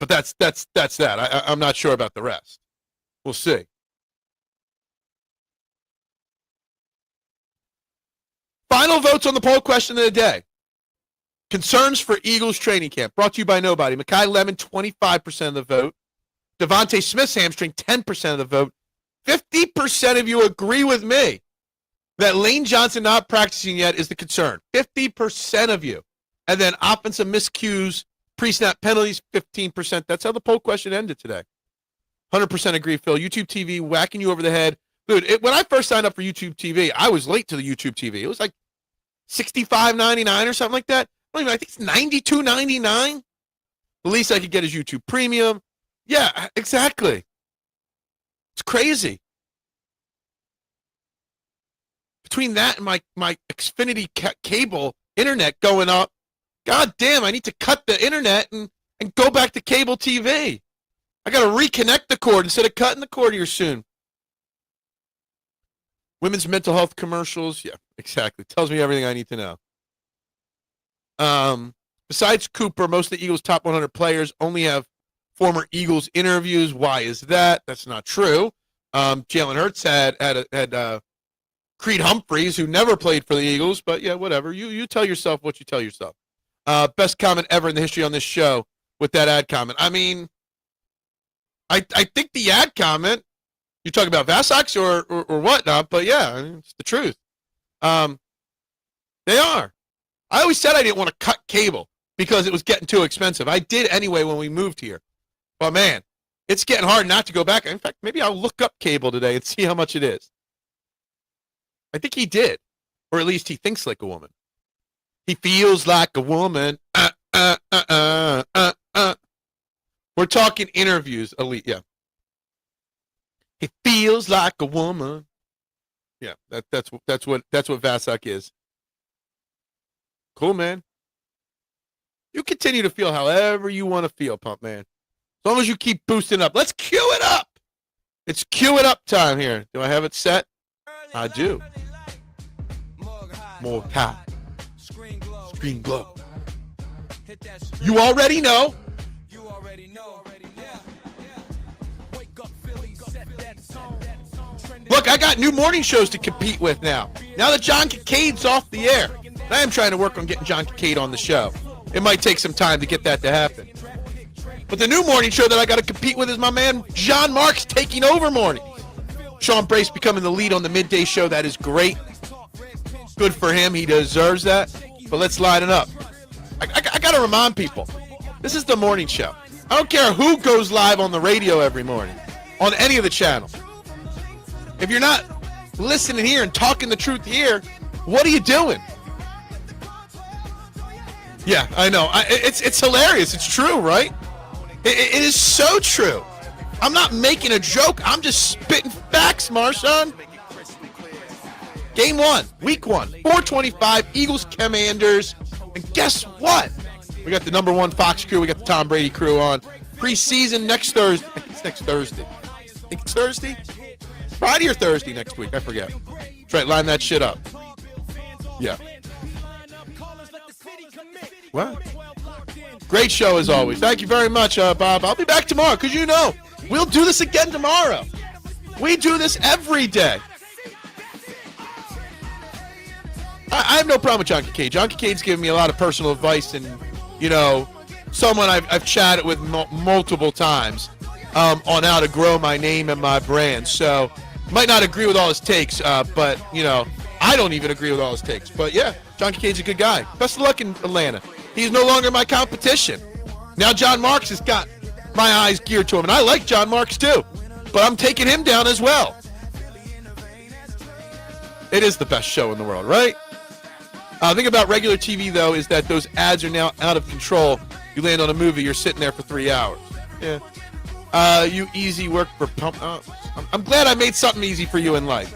that's that. I'm not sure about the rest. We'll see. Final votes on the poll question of the day. Concerns for Eagles training camp. Brought to you by nobody. Mekhi Lemon, 25% of the vote. Devontae Smith's hamstring, 10% of the vote. 50% of you agree with me that Lane Johnson not practicing yet is the concern. 50% of you. And then offensive miscues, pre-snap penalties, 15%. That's how the poll question ended today. 100% agree, Phil. YouTube TV whacking you over the head. Dude, when I first signed up for YouTube TV, I was late to the YouTube TV. It was like $65.99 or something like that. I think it's $92.99. The least I could get is YouTube Premium. Yeah, exactly. It's crazy. Between that and my Xfinity cable internet going up, god damn, I need to cut the internet and go back to cable TV. I got to reconnect the cord instead of cutting the cord here soon. Women's mental health commercials. Yeah, exactly. Tells me everything I need to know. Besides Cooper, most of the Eagles' top 100 players only have former Eagles interviews. Why is that? That's not true. Jalen Hurts had Creed Humphreys, who never played for the Eagles, but yeah, whatever. You tell yourself what you tell yourself. Best comment ever in the history on this show with that ad comment. I mean, I think the ad comment, you're talking about Vasok's or whatnot, but yeah, I mean, it's the truth. They are. I always said I didn't want to cut cable because it was getting too expensive. I did anyway when we moved here. But man, it's getting hard not to go back. In fact, maybe I'll look up cable today and see how much it is. I think he did. Or at least he thinks like a woman. He feels like a woman. We're talking interviews, Elite. Yeah. He feels like a woman. Yeah, that's what Vasok is. Cool, man. You continue to feel however you want to feel, Pump Man. As long as you keep boosting up. Let's cue it up. It's cue it up time here. Do I have it set? I do. More time. Screen glow. You already know. Look, I got new morning shows to compete with now. Now that John Kincaid's off the air. I am trying to work on getting John Kincaid on the show. It might take some time to get that to happen. But the new morning show that I got to compete with is my man John Marks taking over mornings. Sean Brace becoming the lead on the midday show. That is great. Good for him. He deserves that. But let's line it up. I got to remind people, this is the morning show. I don't care who goes live on the radio every morning, on any of the channels. If you're not listening here and talking the truth here, what are you doing? Yeah, I know. It's hilarious. It's true, right? It is so true. I'm not making a joke. I'm just spitting facts, Marshawn. Game 1, week 1, 425, Eagles Commanders. And guess what? We got the number 1 Fox crew. We got the Tom Brady crew on. Preseason next Thursday. I think it's next Thursday. I think it's Thursday? Friday or Thursday next week. I forget. Try to line that shit up. Yeah. What? Great show as always. Thank you very much, Bob. I'll be back tomorrow because you know we'll do this again tomorrow. We do this every day. I have no problem with John Kincaid. John Kincaid's given me a lot of personal advice and, you know, someone I've chatted with multiple times on how to grow my name and my brand. So, might not agree with all his takes, but, you know, I don't even agree with all his takes. But, yeah, John Kincaid's a good guy. Best of luck in Atlanta. He's no longer my competition. Now John Marks has got my eyes geared to him. And I like John Marks too, but I'm taking him down as well. It is the best show in the world, right? The thing about regular TV, though, is that those ads are now out of control. You land on a movie, you're sitting there for 3 hours. Yeah. You easy work for pump. I'm glad I made something easy for you in life.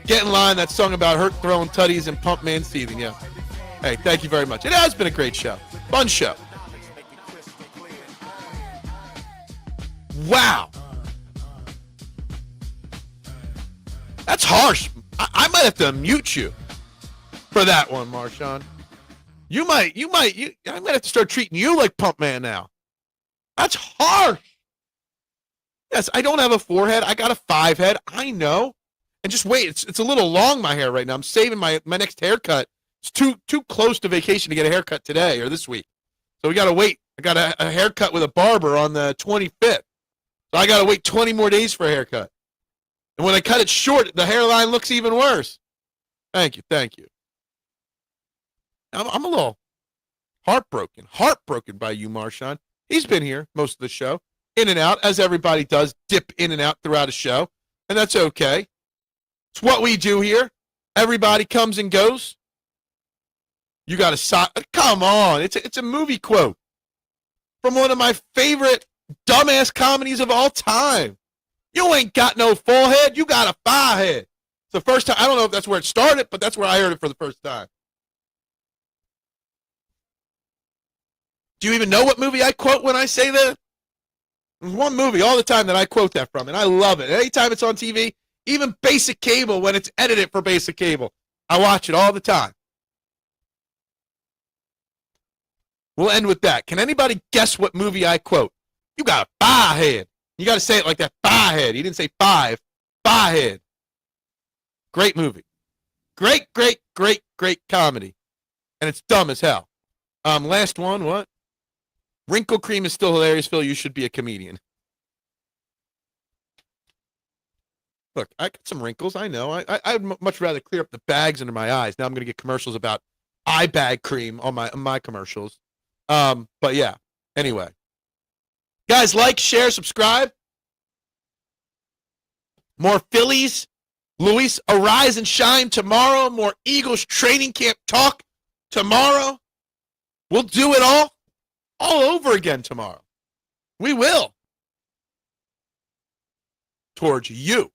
Get in line, that song about Hurt throwing tutties and Pump Man seething. Yeah. Hey, thank you very much. It has been a great show. Fun show. Wow. That's harsh. I might have to mute you for that one, Marshawn. I might have to start treating you like Pump Man now. That's harsh. Yes, I don't have a 4 head. I got a 5 head. I know. And just wait. It's a little long, my hair right now. I'm saving my next haircut. It's too close to vacation to get a haircut today or this week. So we got to wait. I got a haircut with a barber on the 25th. So I got to wait 20 more days for a haircut. And when I cut it short, the hairline looks even worse. Thank you. I'm a little heartbroken by you, Marshawn. He's been here most of the show, in and out, as everybody does, dip in and out throughout a show, and that's okay. It's what we do here. Everybody comes and goes. You got to come on. It's a movie quote from one of my favorite dumbass comedies of all time. You ain't got no 4 head. You got a 5 head. It's the first time. I don't know if that's where it started, but that's where I heard it for the first time. Do you even know what movie I quote when I say that? There's one movie all the time that I quote that from, and I love it. Anytime it's on TV, even basic cable, when it's edited for basic cable, I watch it all the time. We'll end with that. Can anybody guess what movie I quote? You got a 5 head. You got to say it like that. 5 head. You didn't say 5. 5 head. Great movie. Great comedy. And it's dumb as hell. Last one, what? Wrinkle cream is still hilarious, Phil. You should be a comedian. Look, I got some wrinkles. I know. I'd much rather clear up the bags under my eyes. Now I'm going to get commercials about eye bag cream on my commercials. But yeah. Anyway. Guys, like, share, subscribe. More Phillies. Luis, arise and shine tomorrow. More Eagles training camp talk tomorrow. We'll do it all over again tomorrow. We will. Towards you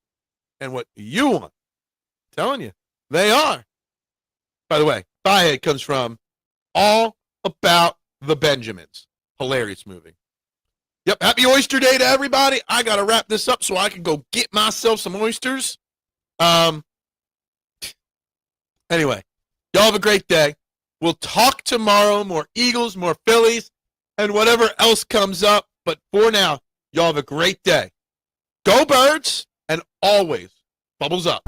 and what you want. I'm telling you, they are. By the way, Firehead comes from All About the Benjamins. Hilarious movie. Yep, happy Oyster Day to everybody. I got to wrap this up so I can go get myself some oysters. Anyway, y'all have a great day. We'll talk tomorrow. More Eagles, more Phillies, and whatever else comes up. But for now, y'all have a great day. Go Birds, and always bubbles up.